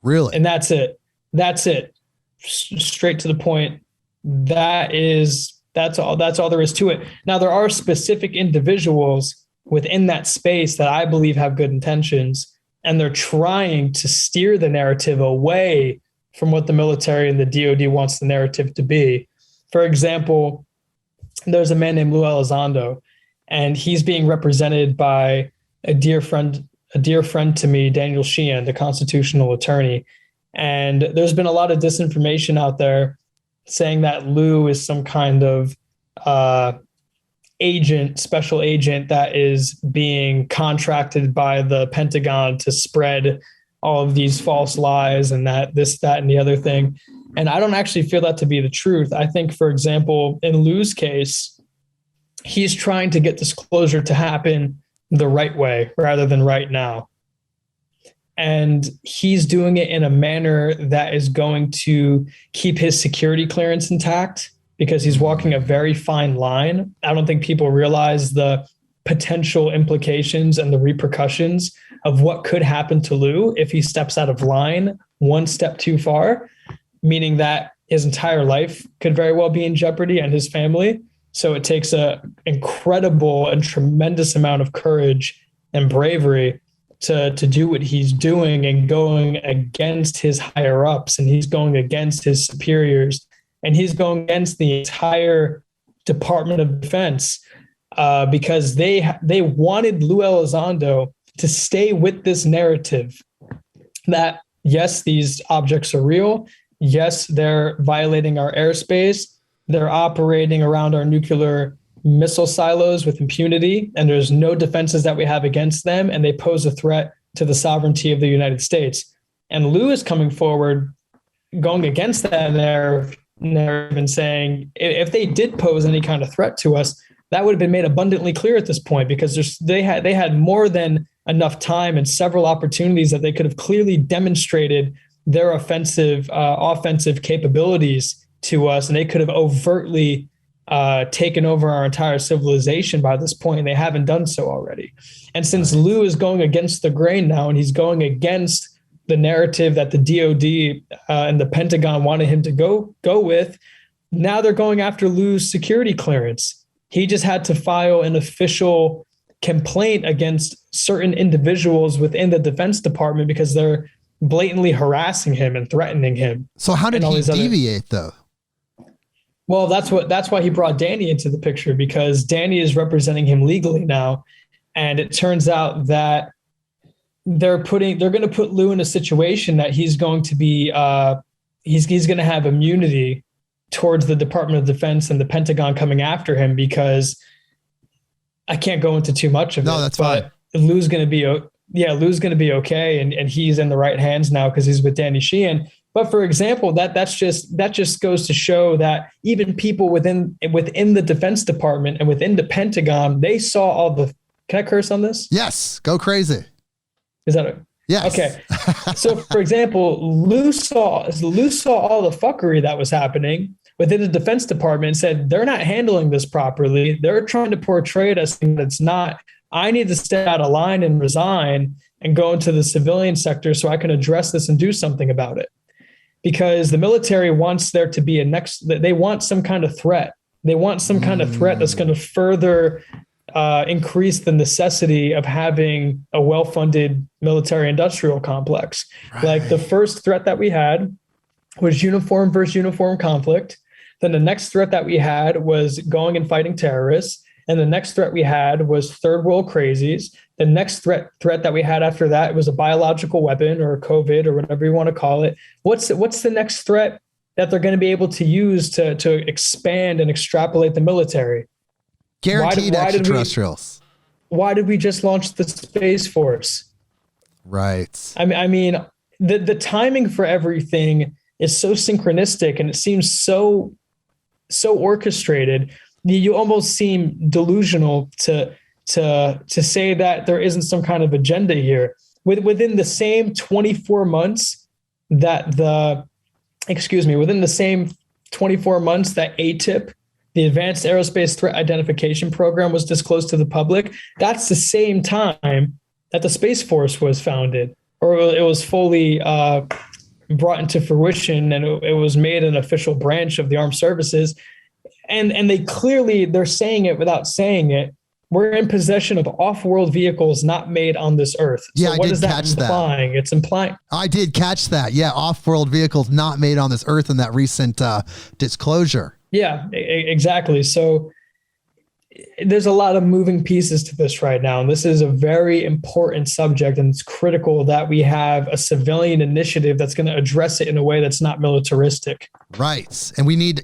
Really? And that's it. That's it. Straight to the point. That's all there is to it. Now, there are specific individuals within that space that I believe have good intentions, and they're trying to steer the narrative away from what the military and the DoD wants the narrative to be. For example, there's a man named Lou Elizondo, and he's being represented by a dear friend to me, Daniel Sheehan, the constitutional attorney. And there's been a lot of disinformation out there saying that Lou is some kind of special agent that is being contracted by the Pentagon to spread all of these false lies and that and the other thing. And I don't actually feel that to be the truth. I think, for example, in Lou's case, he's trying to get disclosure to happen the right way rather than right now. And he's doing it in a manner that is going to keep his security clearance intact because he's walking a very fine line. I don't think people realize the potential implications and the repercussions of what could happen to Lou if he steps out of line one step too far, meaning that his entire life could very well be in jeopardy and his family. So it takes an incredible and tremendous amount of courage and bravery to do what he's doing and going against his higher ups, and he's going against his superiors, and he's going against the entire Department of Defense because they wanted Lou Elizondo to stay with this narrative that, yes, these objects are real. Yes, they're violating our airspace. They're operating around our nuclear missile silos with impunity, and there's no defenses that we have against them, and they pose a threat to the sovereignty of the United States. And Lou is coming forward, going against that narrative and saying, if they did pose any kind of threat to us, that would have been made abundantly clear at this point, because they had more than enough time and several opportunities that they could have clearly demonstrated their offensive capabilities to us, and they could have overtly taken over our entire civilization by this point, and they haven't done so already. And since Lou is going against the grain now, and he's going against the narrative that the DoD and the Pentagon wanted him to go with, now they're going after Lou's security clearance. He just had to file an official complaint against certain individuals within the Defense Department because they're blatantly harassing him and threatening him. So how did he deviate though? Well, that's why he brought Danny into the picture, because Danny is representing him legally now. And it turns out that they're going to put Lou in a situation that he's going to be, he's going to have immunity towards the Department of Defense and the Pentagon coming after him, because I can't go into too much of it. No, that's fine. Lou's going to be okay. And he's in the right hands now because he's with Danny Sheehan. But for example, that just goes to show that even people within the Defense Department and within the Pentagon, they saw all the, can I curse on this? Yes. Go crazy. Is that it? Yes. Okay. So for example, Lou saw all the fuckery that was happening within the Defense Department and said, they're not handling this properly. They're trying to portray it as something that's not. I need to step out of line and resign and go into the civilian sector so I can address this and do something about it. Because the military wants there to be they want some kind of threat. They want some kind of threat that's going to further increase the necessity of having a well-funded military industrial complex. Right. Like the first threat that we had was uniform versus uniform conflict. Then the next threat that we had was going and fighting terrorists. And the next threat we had was third world crazies. The next threat that we had after that was a biological weapon or COVID or whatever you want to call it. What's the next threat that they're going to be able to use to expand and extrapolate the military? Guaranteed extraterrestrials. Why did we just launch the Space Force? Right. I mean, the timing for everything is so synchronistic and it seems so orchestrated. You almost seem delusional to say that there isn't some kind of agenda here. Within the same 24 months that within the same 24 months that ATIP, the Advanced Aerospace Threat Identification Program, was disclosed to the public, that's the same time that the Space Force was founded, or it was fully brought into fruition, and it was made an official branch of the armed services. And they're saying it without saying it. We're in possession of off-world vehicles not made on this earth. Yeah, so what is that implying? It's implying. I did catch that. Yeah, off-world vehicles not made on this earth in that recent disclosure. Yeah, exactly. So there's a lot of moving pieces to this right now. And this is a very important subject, and it's critical that we have a civilian initiative that's going to address it in a way that's not militaristic. Right. And we need,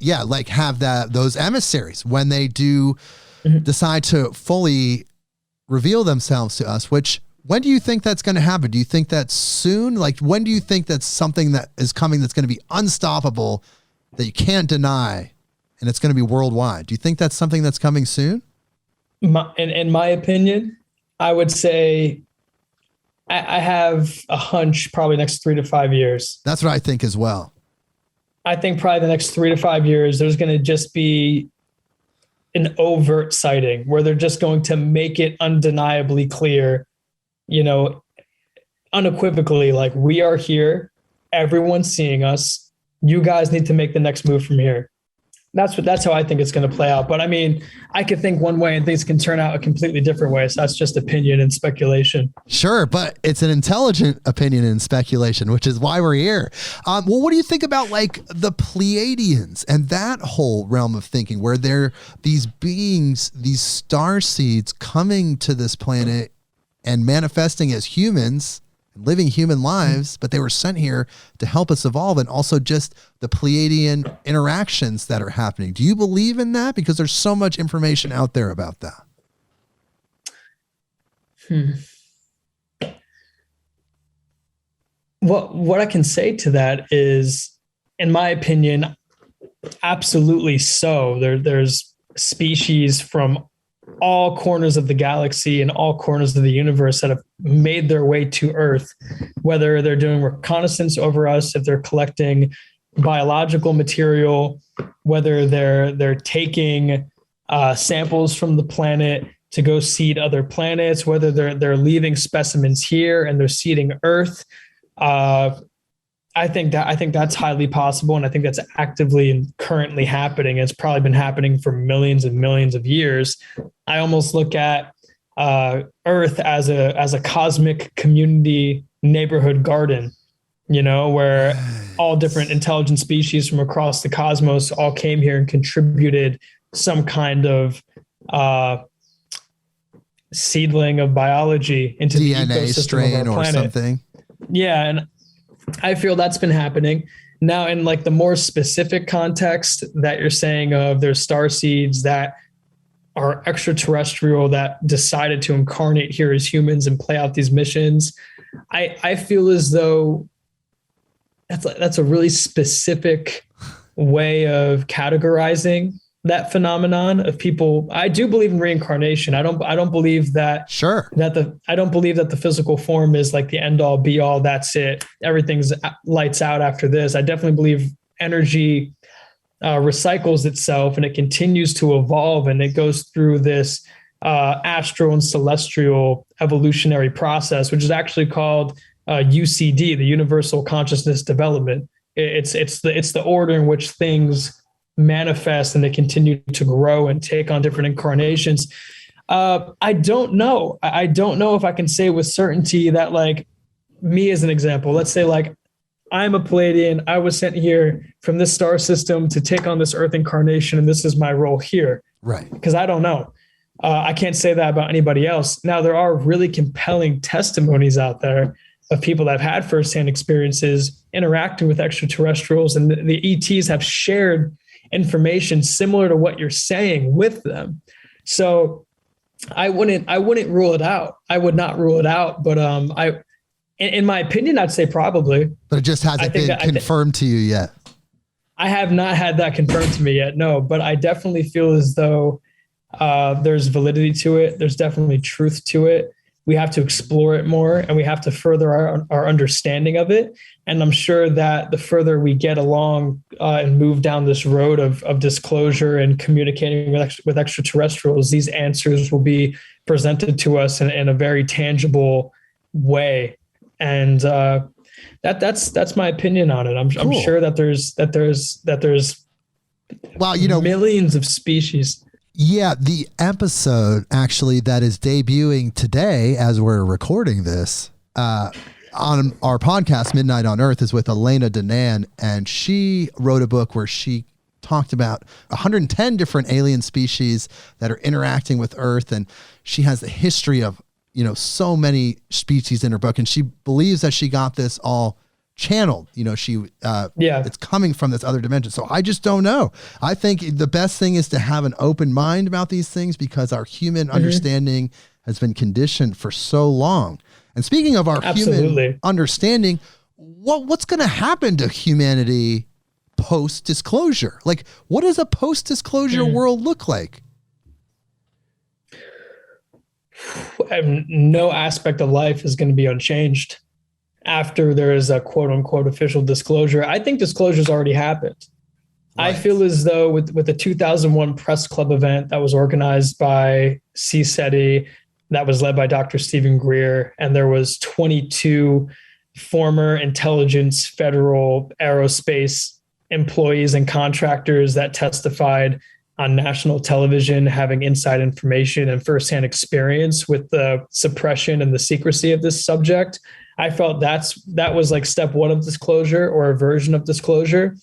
have those emissaries when they do decide to fully reveal themselves to us, when do you think that's going to happen? Do you think that's soon? Like, when do you think that's something that is coming that's going to be unstoppable, that you can't deny, and it's going to be worldwide? Do you think that's something that's coming soon? In my opinion, I would say I have a hunch probably next 3 to 5 years. That's what I think as well. I think probably the next 3 to 5 years, there's going to just be an overt sighting where they're just going to make it undeniably clear, unequivocally, like, we are here. Everyone's seeing us. You guys need to make the next move from here. That's how I think it's going to play out. But I mean, I could think one way and things can turn out a completely different way. So that's just opinion and speculation. Sure, but it's an intelligent opinion and speculation, which is why we're here. Well, what do you think about like the Pleiadians and that whole realm of thinking, where they're these beings, these star seeds coming to this planet and manifesting as humans, living human lives, but they were sent here to help us evolve, and also just the Pleiadian interactions that are happening. Do you believe in that? Because there's so much information out there about that. What I can say to that is, in my opinion, absolutely so. There's species from all corners of the galaxy and all corners of the universe that have made their way to Earth, whether they're doing reconnaissance over us, if they're collecting biological material, whether they're taking samples from the planet to go seed other planets, whether they're leaving specimens here and they're seeding Earth. I think that's highly possible, and I think that's actively and currently happening. It's probably been happening for millions and millions of years. I almost look at Earth as a cosmic community neighborhood garden, where all different intelligent species from across the cosmos all came here and contributed some kind of seedling of biology into DNA the ecosystem strain of our planet. Or something. Yeah, and I feel that's been happening. Now, in like the more specific context that you're saying of there's star seeds that are extraterrestrial that decided to incarnate here as humans and play out these missions, I feel as though that's a really specific way of categorizing that phenomenon of people. I do believe in reincarnation. I don't believe that I don't believe that the physical form is like the end all be all. That's it. Everything's lights out after this. I definitely believe energy recycles itself and it continues to evolve, and it goes through this astral and celestial evolutionary process, which is actually called UCD, the Universal Consciousness Development. It's the order in which things manifest and they continue to grow and take on different incarnations. I don't know. I don't know if I can say with certainty that, like, me as an example, let's say like I'm a Palladian. I was sent here from this star system to take on this Earth incarnation, and this is my role here. Right. Because I don't know. I can't say that about anybody else. Now, there are really compelling testimonies out there of people that have had firsthand experiences interacting with extraterrestrials, and the ETs have shared information similar to what you're saying with them. So I wouldn't rule it out. I would not rule it out, but in my opinion, I'd say probably. But it just hasn't been confirmed to you yet. I have not had that confirmed to me yet, no, but I definitely feel as though there's validity to it. There's definitely truth to it. We have to explore it more, and we have to further our understanding of it. And I'm sure that the further we get along and move down this road of disclosure and communicating with extraterrestrials, these answers will be presented to us in a very tangible way. And that's my opinion on it. I'm sure that there's millions of species. Yeah, the episode actually that is debuting today as we're recording this on our podcast, Midnight on Earth, is with Elena Danan, and she wrote a book where she talked about 110 different alien species that are interacting with Earth, and she has the history of so many species in her book, and she believes that she got this all channeled. It's coming from this other dimension. So I just don't know. I think the best thing is to have an open mind about these things, because our human understanding has been conditioned for so long. And speaking of our human understanding, what's going to happen to humanity post-disclosure? Like, what does a post-disclosure world look like? No aspect of life is going to be unchanged after there is a quote unquote official disclosure. I think disclosure's already happened. Right. I feel as though with the 2001 press club event that was organized by CSETI, that was led by Dr. Stephen Greer, and there was 22 former intelligence, federal, aerospace employees and contractors that testified on national television, having inside information and firsthand experience with the suppression and the secrecy of this subject. I felt that was like step one of disclosure, or a version of disclosure.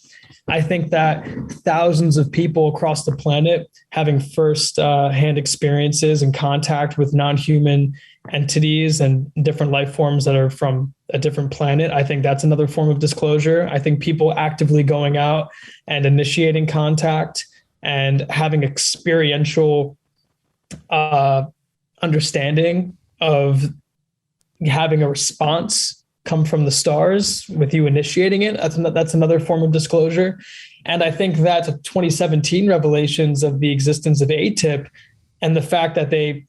I think that thousands of people across the planet having first-hand experiences and contact with non-human entities and different life forms that are from a different planet, I think that's another form of disclosure. I think people actively going out and initiating contact and having experiential understanding of having a response come from the stars with you initiating it, that's another form of disclosure. And I think that 2017 revelations of the existence of ATIP and the fact that the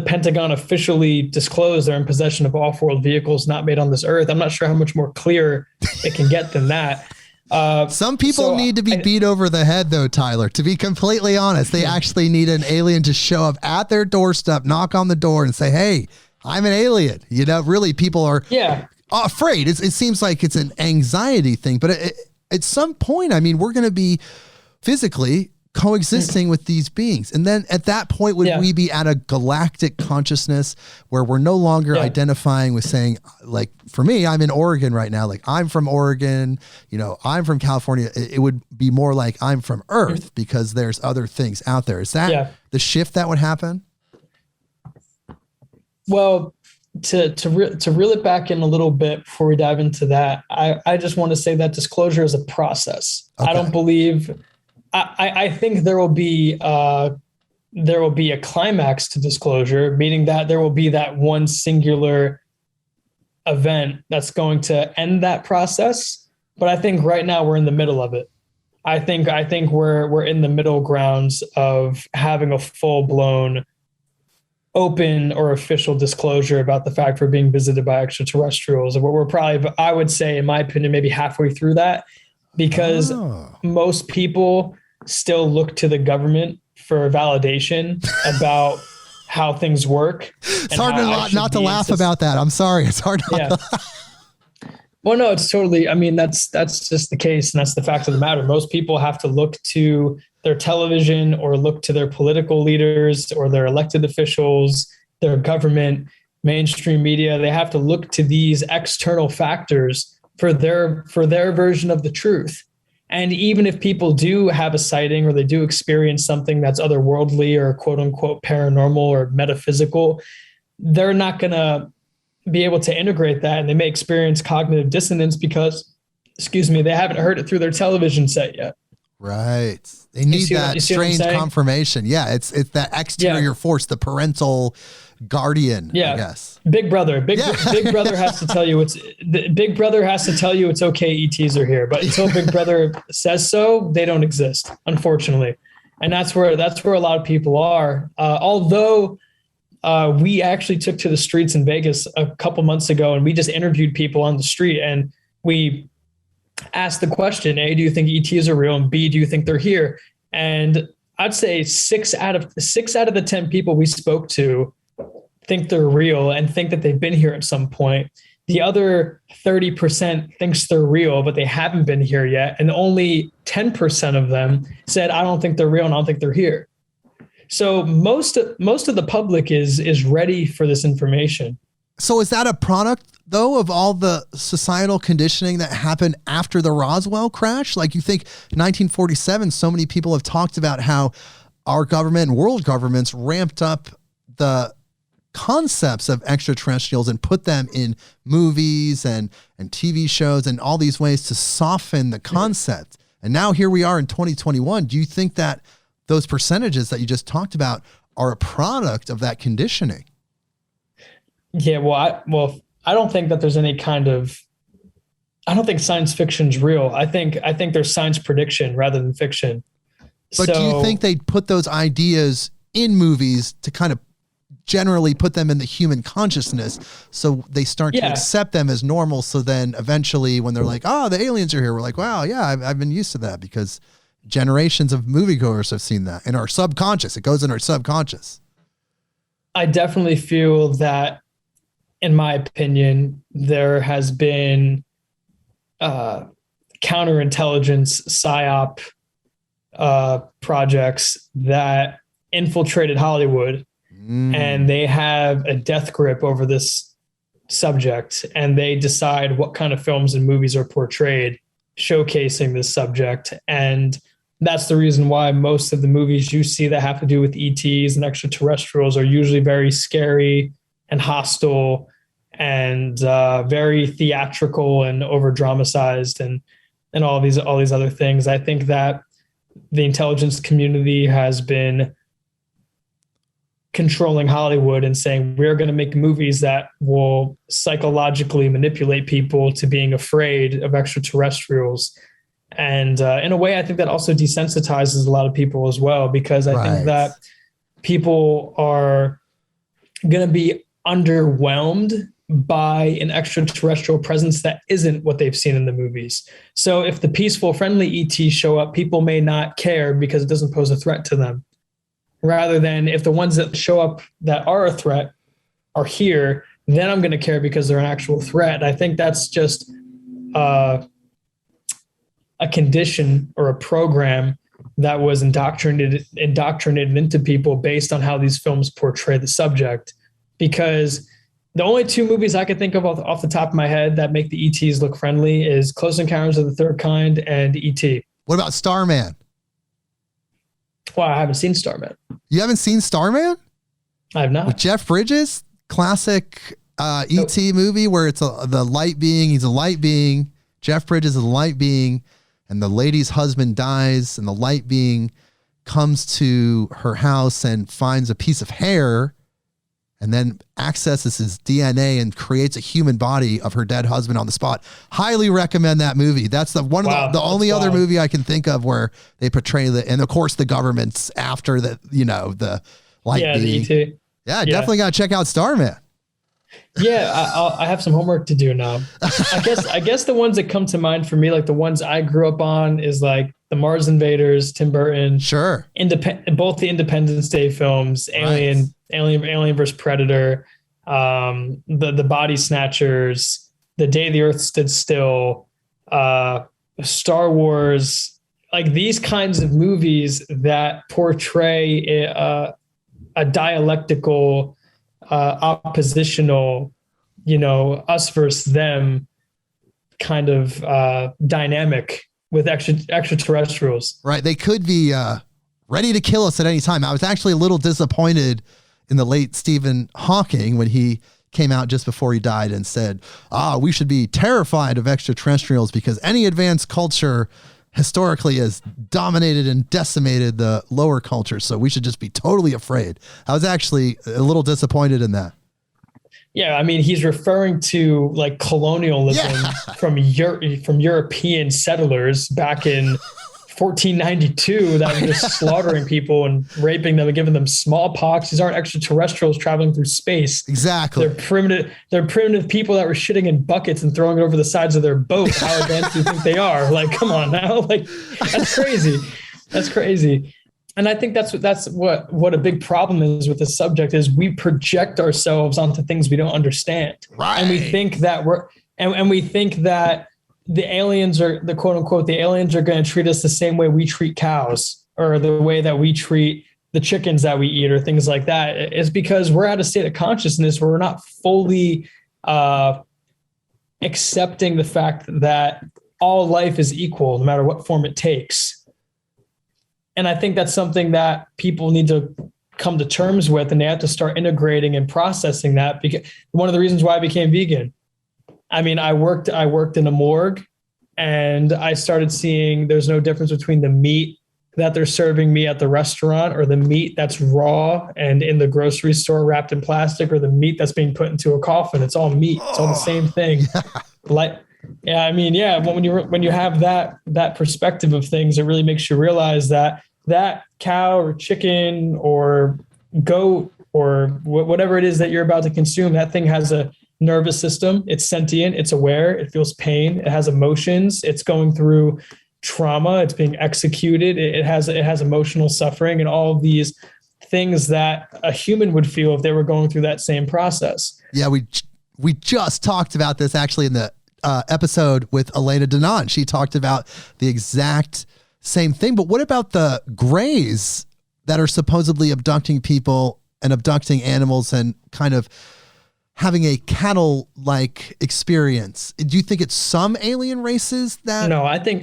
Pentagon officially disclosed they're in possession of off-world vehicles not made on this Earth, I'm not sure how much more clear it can get than that. Some people need to be beat over the head, though, Tyler. To be completely honest, they actually need an alien to show up at their doorstep, knock on the door, and say, "Hey, I'm an alien." Really, people are afraid. It seems like it's an anxiety thing, but at some point, I mean, we're going to be physically coexisting with these beings. And then at that point, would we be at a galactic consciousness where we're no longer identifying with saying, like, for me, I'm in Oregon right now. Like, I'm from Oregon, you know, I'm from California. It would be more like I'm from Earth because there's other things out there. Is that the shift that would happen? Well, to reel it back in a little bit before we dive into that, I just want to say that disclosure is a process. Okay. I don't believe. I think there will be a climax to disclosure, meaning that there will be that one singular event that's going to end that process. But I think right now we're in the middle of it. I think we're in the middle grounds of having a full blown open or official disclosure about the fact we're being visited by extraterrestrials. And we're probably, I would say, in my opinion, maybe halfway through that, because most people still look to the government for validation about how things work. It's hard not to laugh about that. I'm sorry. It's hard not to laugh. Well, no, it's totally, I mean, that's just the case. And that's the fact of the matter. Most people have to look to their television or look to their political leaders or their elected officials, their government, mainstream media. They have to look to these external factors for their version of the truth. And even if people do have a sighting or they do experience something that's otherworldly or quote unquote paranormal or metaphysical, they're not going to be able to integrate that. And they may experience cognitive dissonance because, they haven't heard it through their television set yet. Right. They need that strange confirmation. Yeah. It's that exterior force, the parental guardian, I guess. Big brother has to tell you it's okay. ETs are here, but until Big Brother says so, they don't exist, unfortunately. And that's where a lot of people are. Although we actually took to the streets in Vegas a couple months ago and we just interviewed people on the street and we asked the question, A, do you think ETs are real? And B, do you think they're here? And I'd say six out of the 10 people we spoke to think they're real and think that they've been here at some point. The other 30% thinks they're real, but they haven't been here yet. And only 10% of them said, I don't think they're real and I don't think they're here. So most of the public is ready for this information. So is that a product, though, of all the societal conditioning that happened after the Roswell crash? Like, you think 1947, so many people have talked about how our government and world governments ramped up the concepts of extraterrestrials and put them in movies and TV shows and all these ways to soften the concept. And now here we are in 2021. Do you think that those percentages that you just talked about are a product of that conditioning? Yeah, well, I don't think that there's any kind of, I don't think science fiction's real. I think there's science prediction rather than fiction. But do you think they put those ideas in movies to kind of generally put them in the human consciousness so they start to accept them as normal? So then eventually when they're like, oh, the aliens are here, we're like, wow, yeah, I've been used to that because generations of moviegoers have seen that in our subconscious. It goes in our subconscious. I definitely feel that, in my opinion, there has been counterintelligence psyop projects that infiltrated Hollywood, and they have a death grip over this subject, and they decide what kind of films and movies are portrayed showcasing this subject. And that's the reason why most of the movies you see that have to do with ETs and extraterrestrials are usually very scary and hostile and very theatrical and over dramatized and all these other things. I think that the intelligence community has been controlling Hollywood and saying, we're going to make movies that will psychologically manipulate people to being afraid of extraterrestrials. And in a way, I think that also desensitizes a lot of people as well, because I think that people are going to be underwhelmed by an extraterrestrial presence that isn't what they've seen in the movies. So if the peaceful, friendly ETs show up, people may not care because it doesn't pose a threat to them. Rather than if the ones that show up that are a threat are here, then I'm going to care because they're an actual threat. I think that's just a condition or a program that was indoctrinated into people based on how these films portray the subject. Because the only two movies I could think of off the top of my head that make the ETs look friendly is Close Encounters of the Third Kind and ET. What about Starman? Well, I haven't seen Starman. You haven't seen Starman? I have not. With Jeff Bridges, classic ET movie where it's the light being. He's a light being. Jeff Bridges is a light being, and the lady's husband dies, and the light being comes to her house and finds a piece of hair, and then accesses his DNA and creates a human body of her dead husband on the spot. Highly recommend that movie. That's the only other movie I can think of where they portray and of course the government's after the light being. The ET. Yeah, definitely got to check out Starman. Yeah, I have some homework to do now. I guess the ones that come to mind for me, like the ones I grew up on, is like the Mars Invaders, Tim Burton. Sure. Both the Independence Day films, Alien vs. Predator, the Body Snatchers, The Day the Earth Stood Still, Star Wars, like these kinds of movies that portray a dialectical, oppositional, us versus them kind of dynamic with extraterrestrials. Right. They could be ready to kill us at any time. I was actually a little disappointed in the late Stephen Hawking when he came out just before he died and said, we should be terrified of extraterrestrials because any advanced culture historically has dominated and decimated the lower culture. So we should just be totally afraid. I was actually a little disappointed in that. Yeah. I mean, he's referring to like colonialism from European settlers back in 1492 that were just slaughtering people and raping them and giving them smallpox. These aren't extraterrestrials traveling through space. Exactly. They're primitive people that were shitting in buckets and throwing it over the sides of their boat. How advanced do you think they are? Like, come on now. Like, that's crazy. That's crazy. And I think that's what a big problem is with this subject is we project ourselves onto things we don't understand. Right. And we think that we think that the aliens are the quote unquote, the aliens are going to treat us the same way we treat cows or the way that we treat the chickens that we eat or things like that. It's because we're at a state of consciousness where we're not fully accepting the fact that all life is equal, no matter what form it takes. And I think that's something that people need to come to terms with, and they have to start integrating and processing that. Because one of the reasons why I became vegan, I mean, I worked in a morgue, and I started seeing there's no difference between the meat that they're serving me at the restaurant or the meat that's raw and in the grocery store wrapped in plastic or the meat that's being put into a coffin. It's all meat. It's all the same thing. When you have that perspective of things, it really makes you realize that cow or chicken or goat or whatever it is that you're about to consume, that thing has a nervous system. It's sentient. It's aware. It feels pain. It has emotions. It's going through trauma. It's being executed. It has emotional suffering and all of these things that a human would feel if they were going through that same process. Yeah, we just talked about this actually in the episode with Elena Denon. She talked about the exact same thing. But what about the Greys that are supposedly abducting people and abducting animals and kind of having a cattle-like experience? Do you think it's some alien races that? No, I think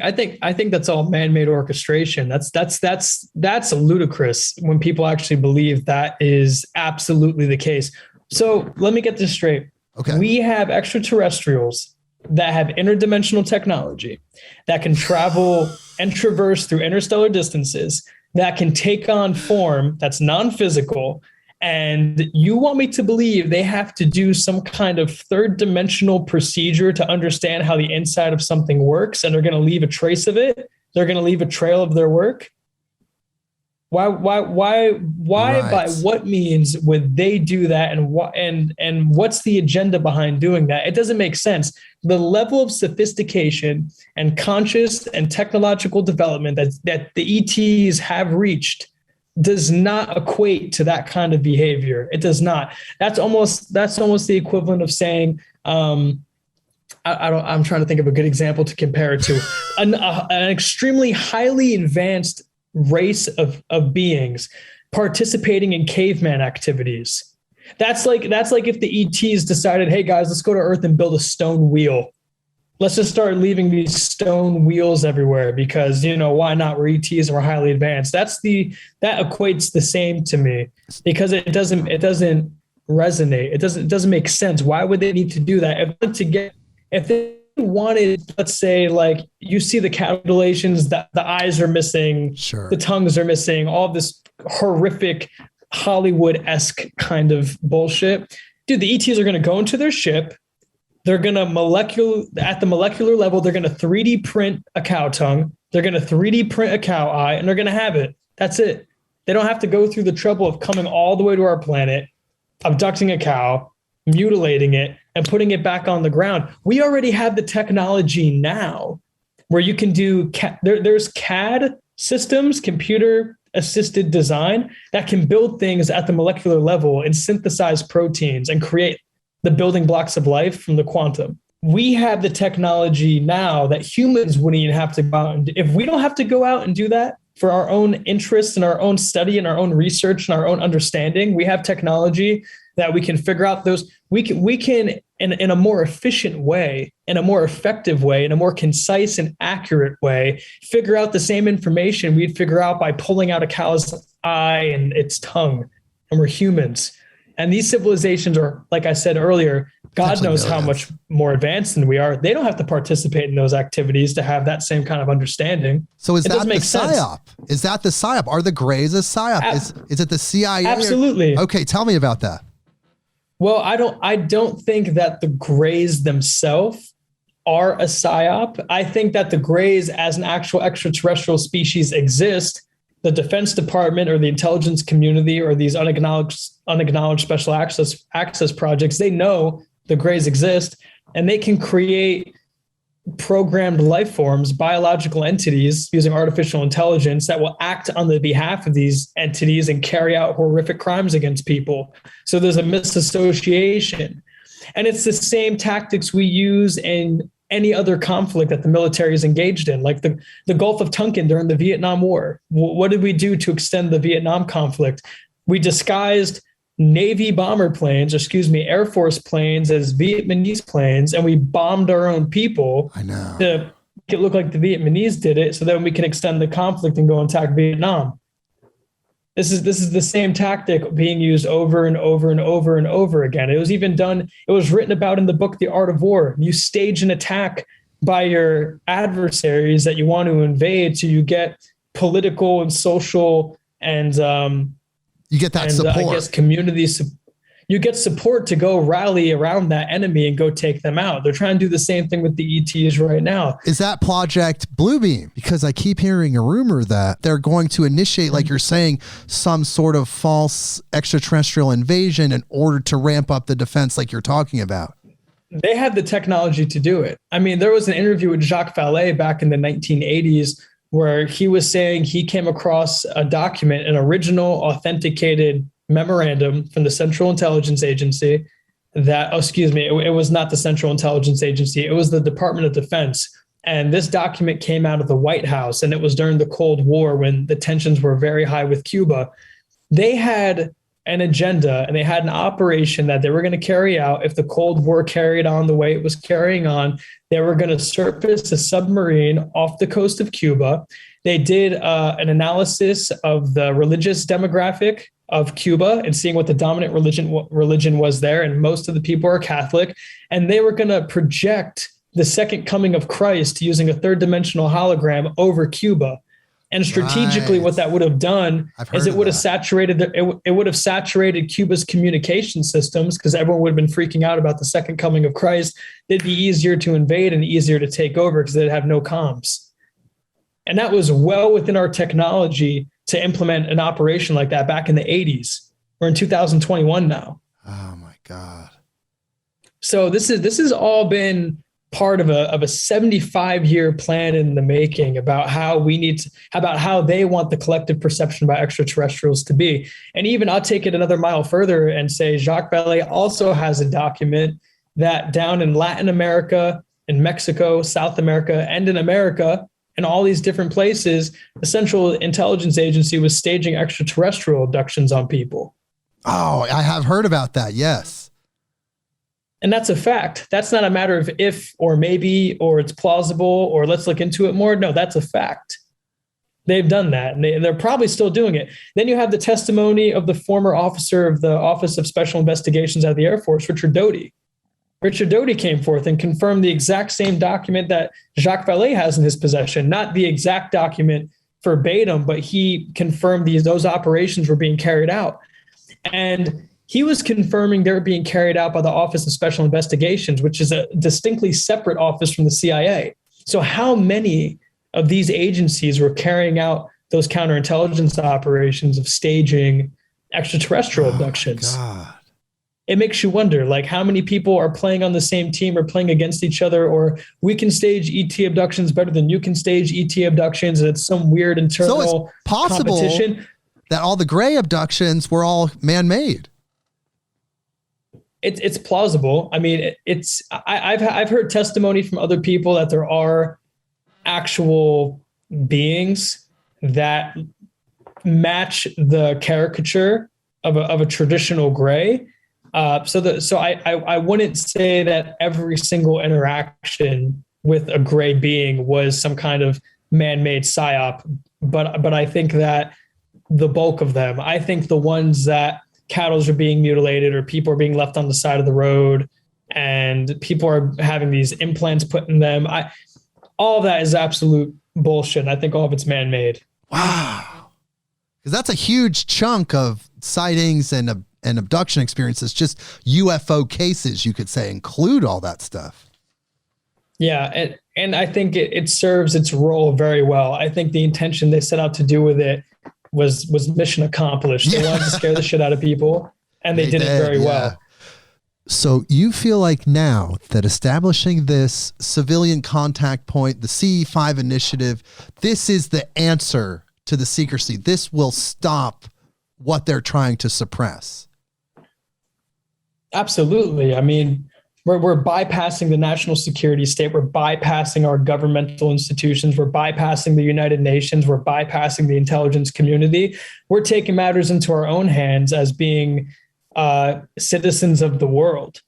that's all man-made orchestration. That's ludicrous when people actually believe that is absolutely the case. So let me get this straight. Okay. We have extraterrestrials that have interdimensional technology that can travel and traverse through interstellar distances, that can take on form that's non-physical. And you want me to believe they have to do some kind of third dimensional procedure to understand how the inside of something works, and they're going to leave a trace of it? They're going to leave a trail of their work? Why right. By what means would they do that? And what's the agenda behind doing that? It doesn't make sense. The level of sophistication and conscious and technological development that the ETs have reached does not equate to that kind of behavior. It does not. That's almost the equivalent of saying, I'm trying to think of a good example to compare it to. An extremely highly advanced race of beings participating in caveman activities. That's like if the ETs decided, hey guys, let's go to Earth and build a stone wheel. Let's just start leaving these stone wheels everywhere because, why not? We're ETs and we're highly advanced. That equates the same to me because it doesn't resonate. It doesn't make sense. Why would they need to do that? If they wanted, let's say, like you see the calculations that the eyes are missing, Sure. the tongues are missing, all this horrific Hollywood-esque kind of bullshit. Dude, the ETs are going to go into their ship. They're going to at the molecular level, they're going to 3D print a cow tongue. They're going to 3D print a cow eye, and they're going to have it. That's it. They don't have to go through the trouble of coming all the way to our planet, abducting a cow, mutilating it, and putting it back on the ground. We already have the technology now where you can do, there's CAD systems, computer assisted design, that can build things at the molecular level and synthesize proteins and create the building blocks of life from the quantum. We have the technology now that humans wouldn't even have to go out and do. If we don't have to go out and do that for our own interests and our own study and our own research and our own understanding, we have technology that we can figure out those. We can in a more efficient way, in a more effective way, in a more concise and accurate way, figure out the same information we'd figure out by pulling out a cow's eye and its tongue. And we're humans. And these civilizations are, like I said earlier, God knows how much more advanced than we are. They don't have to participate in those activities to have that same kind of understanding. So is that the PSYOP? Is that the PSYOP? Are the Greys a PSYOP? Is it the CIA? Absolutely. Okay, tell me about that. Well, I don't think that the Greys themselves are a PSYOP. I think that the Greys as an actual extraterrestrial species exist. The Defense Department or the intelligence community or these unacknowledged special access projects, they know the Greys exist and they can create programmed life forms, biological entities using artificial intelligence that will act on the behalf of these entities and carry out horrific crimes against people. So there's a misassociation. And it's the same tactics we use in any other conflict that the military is engaged in, like the Gulf of Tonkin during the Vietnam War. What did we do to extend the Vietnam conflict? We disguised Navy bomber planes, Air Force planes as Vietnamese planes, and we bombed our own people. I know. To make it look like the Vietnamese did it, so then we can extend the conflict and go attack Vietnam. This is the same tactic being used over and over and over and over again. It was written about in the book, The Art of War. You stage an attack by your adversaries that you want to invade, so you get political and social and you get that support. I guess community. You get support to go rally around that enemy and go take them out. They're trying to do the same thing with the ETs right now. Is that Project Bluebeam? Because I keep hearing a rumor that they're going to initiate, like you're saying, some sort of false extraterrestrial invasion in order to ramp up the defense like you're talking about. They have the technology to do it. I mean, there was an interview with Jacques Vallée back in the 1980s where he was saying he came across a document, an original authenticated memorandum from the Central Intelligence Agency it was not the Central Intelligence Agency. It was the Department of Defense. And this document came out of the White House, and it was during the Cold War when the tensions were very high with Cuba. They had an agenda and they had an operation that they were going to carry out. If the Cold War carried on the way it was carrying on, they were going to surface a submarine off the coast of Cuba. They did an analysis of the religious demographic of Cuba and seeing what the dominant religion was there. And most of the people are Catholic. And they were going to project the second coming of Christ using a third dimensional hologram over Cuba. And strategically, what that would have done is it would have saturated Cuba's communication systems because everyone would have been freaking out about the second coming of Christ. It'd be easier to invade and easier to take over because they'd have no comms. And that was well within our technology to implement an operation like that back in the 80s. We're in 2021 now. Oh my God. So this has all been part of a 75-year plan in the making about how they want the collective perception about extraterrestrials to be. And even I'll take it another mile further and say Jacques Vallée also has a document that down in Latin America, in Mexico, South America, and in America, in all these different places, the Central Intelligence Agency was staging extraterrestrial abductions on people. Oh, I have heard about that. Yes. And that's a fact. That's not a matter of if or maybe, or it's plausible, or let's look into it more. No, that's a fact. They've done that, and they're probably still doing it. Then you have the testimony of the former officer of the Office of Special Investigations at the Air Force, Richard Doty. Richard Doty came forth and confirmed the exact same document that Jacques Vallée has in his possession, not the exact document verbatim, but he confirmed those operations were being carried out. And he was confirming they were being carried out by the Office of Special Investigations, which is a distinctly separate office from the CIA. So how many of these agencies were carrying out those counterintelligence operations of staging extraterrestrial abductions? God. It makes you wonder, like, how many people are playing on the same team or playing against each other, or we can stage ET abductions better than you can stage ET abductions. And it's some weird internal So it's possible competition that all the gray abductions were all man-made. It's plausible. I mean, I've heard testimony from other people that there are actual beings that match the caricature of a traditional gray. So I wouldn't say that every single interaction with a gray being was some kind of man-made psyop, but I think that the bulk of them, I think the ones that cattle are being mutilated or people are being left on the side of the road and people are having these implants put in them, all of that is absolute bullshit. I think all of it's man-made. Wow. Because that's a huge chunk of sightings and abduction experiences. Just UFO cases, you could say, include all that stuff. Yeah. And I think it serves its role very well. I think the intention they set out to do with it was mission accomplished. They wanted to scare the shit out of people, and they did it very well. So you feel like now that establishing this civilian contact point, the CE5 initiative, this is the answer to the secrecy. This will stop what they're trying to suppress. Absolutely. I mean, we're bypassing the national security state. We're bypassing our governmental institutions. We're bypassing the United Nations. We're bypassing the intelligence community. We're taking matters into our own hands as being citizens of the world.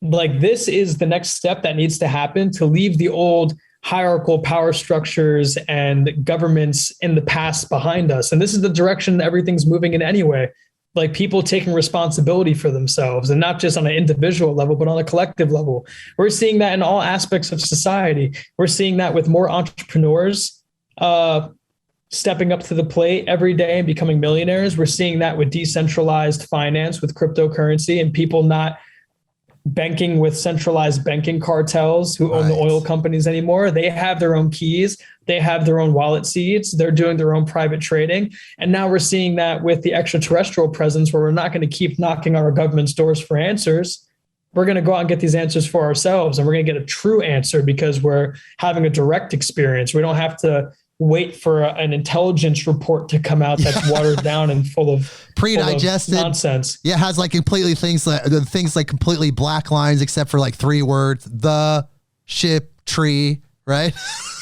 Like, this is the next step that needs to happen to leave the old hierarchical power structures and governments in the past behind us. And this is the direction that everything's moving in anyway. Like, people taking responsibility for themselves, and not just on an individual level, but on a collective level. We're seeing that in all aspects of society. We're seeing that with more entrepreneurs stepping up to the plate every day and becoming millionaires. We're seeing that with decentralized finance, with cryptocurrency, and people not banking with centralized banking cartels who own the oil companies anymore. They have their own keys. They have their own wallet seeds. They're doing their own private trading. And now we're seeing that with the extraterrestrial presence, where we're not going to keep knocking on our government's doors for answers. We're going to go out and get these answers for ourselves. And we're going to get a true answer because we're having a direct experience. We don't have to wait for an intelligence report to come out that's watered down and full of pre-digested nonsense. Yeah, it has like completely things like completely black lines except for like 3 words: the ship tree, right?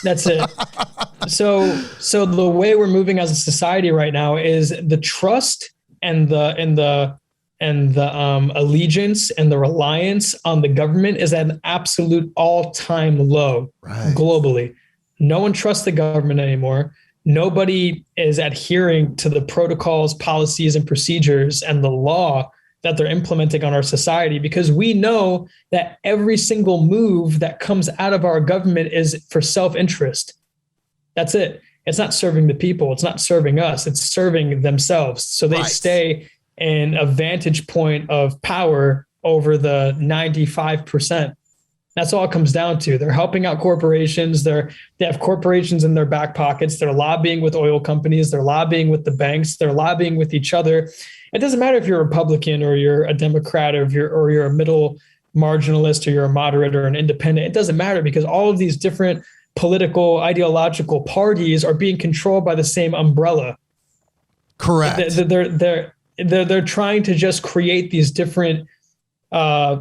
That's it. So the way we're moving as a society right now is the trust and the allegiance and the reliance on the government is at an absolute all-time low globally. No one trusts the government anymore. Nobody is adhering to the protocols, policies, and procedures and the law that they're implementing on our society, because we know that every single move that comes out of our government is for self-interest. That's it. It's not serving the people. It's not serving us. It's serving themselves. So they stay in a vantage point of power over the 95%. That's all it comes down to. They're helping out corporations. They have corporations in their back pockets. They're lobbying with oil companies. They're lobbying with the banks. They're lobbying with each other. It doesn't matter if you're a Republican or you're a Democrat or you're a middle marginalist or you're a moderate or an independent. It doesn't matter, because all of these different political, ideological parties are being controlled by the same umbrella. Correct. They're trying to just create these different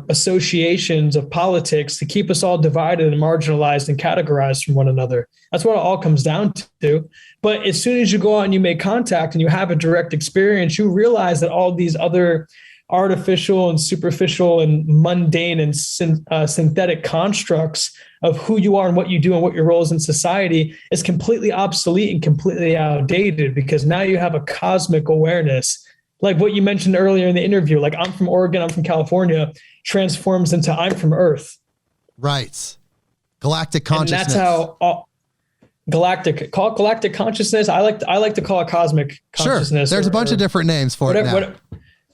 associations of politics to keep us all divided and marginalized and categorized from one another. That's what it all comes down to. But as soon as you go out and you make contact and you have a direct experience, you realize that all these other artificial and superficial and mundane and synthetic constructs of who you are and what you do and what your role is in society is completely obsolete and completely outdated, because now you have a cosmic awareness. Like what you mentioned earlier in the interview, like I'm from Oregon, I'm from California, transforms into I'm from Earth. Right. Galactic consciousness. And that's how galactic consciousness. I like to call it cosmic consciousness. Sure. There's a bunch of different names for it now.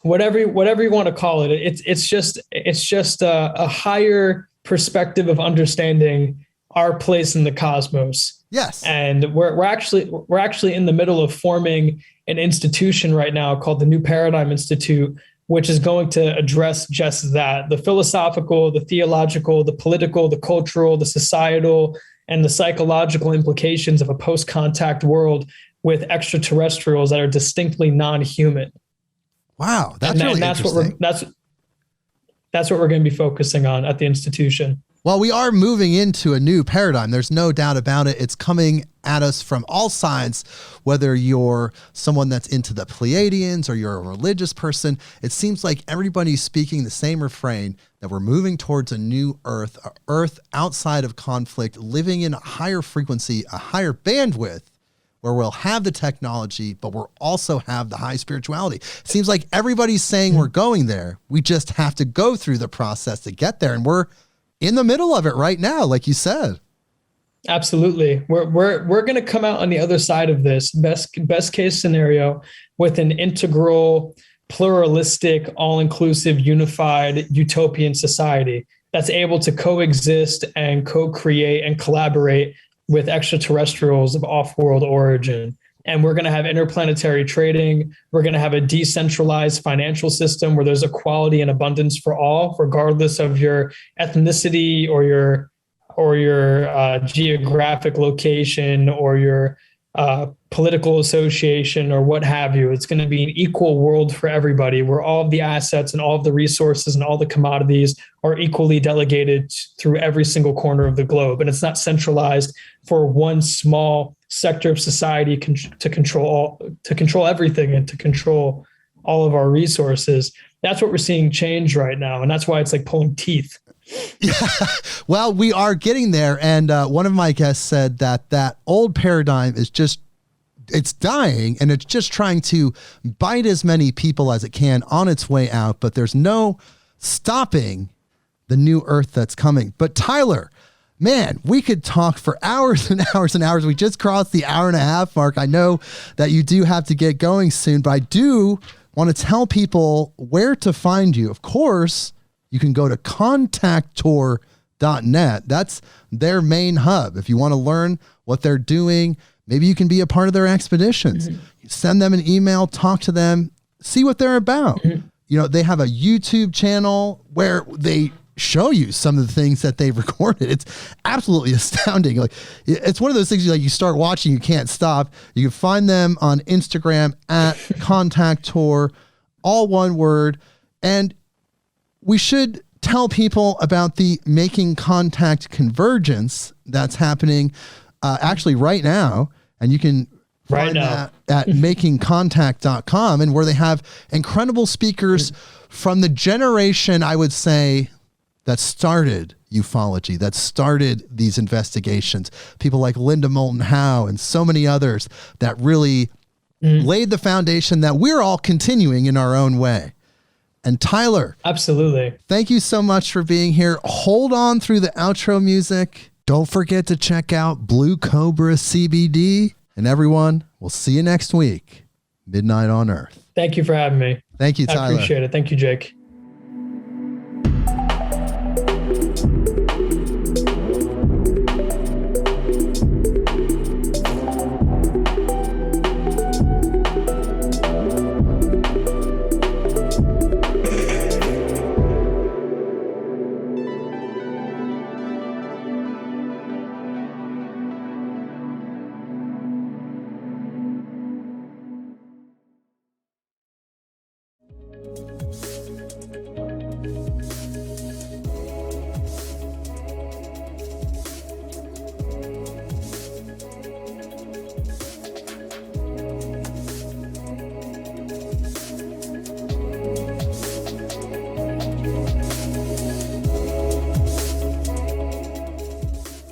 Whatever you want to call it. It's just a higher perspective of understanding our place in the cosmos. Yes. And we're actually in the middle of forming an institution right now called the New Paradigm Institute, which is going to address just that: the philosophical, the theological, the political, the cultural, the societal, and the psychological implications of a post-contact world with extraterrestrials that are distinctly non-human. Wow, that's really interesting. That's what we're going to be focusing on at the institution. Well, we are moving into a new paradigm. There's no doubt about it. It's coming at us from all sides, whether you're someone that's into the Pleiadians or you're a religious person. It seems like everybody's speaking the same refrain, that we're moving towards a new Earth, a Earth outside of conflict, living in a higher frequency, a higher bandwidth, where we'll have the technology, but we'll also have the high spirituality. It seems like everybody's saying we're going there. We just have to go through the process to get there. And we're in the middle of it right now, like you said. Absolutely. We're going to come out on the other side of this best case scenario with an integral, pluralistic, all-inclusive, unified, utopian society that's able to coexist and co-create and collaborate with extraterrestrials of off-world origin. And we're going to have interplanetary trading. We're going to have a decentralized financial system where there's equality and abundance for all, regardless of your ethnicity or your geographic location or your political association or what have you. It's going to be an equal world for everybody, where all of the assets and all of the resources and all the commodities are equally delegated through every single corner of the globe. And it's not centralized for one small sector of society to control everything and to control all of our resources. That's what we're seeing change right now. And that's why it's like pulling teeth. Yeah. Well, we are getting there. And one of my guests said that old paradigm is it's dying, and it's just trying to bite as many people as it can on its way out. But there's no stopping the new Earth that's coming. But Tyler, man, we could talk for hours and hours and hours. We just crossed the hour and a half mark. I know that you do have to get going soon, but I do want to tell people where to find you. Of course, you can go to contacttour.net. That's their main hub. If you want to learn what they're doing, maybe you can be a part of their expeditions. Mm-hmm. Send them an email, talk to them, see what they're about. Mm-hmm. You know, they have a YouTube channel where they show you some of the things that they've recorded. It's absolutely astounding. Like, it's one of those things you start watching, you can't stop. You can find them on Instagram at Contact Tour, all one word. And we should tell people about the Making Contact Convergence that's happening actually right now. And you can find that at makingcontact.com, and where they have incredible speakers from the generation, I would say, that started ufology, that started these investigations. People like Linda Moulton Howe and so many others that really laid the foundation that we're all continuing in our own way. And Tyler, absolutely, thank you so much for being here. Hold on through the outro music. Don't forget to check out Blue Cobra CBD. And everyone, we'll see you next week. Midnight on Earth. Thank you for having me. Thank you, Tyler. I appreciate it. Thank you, Jake.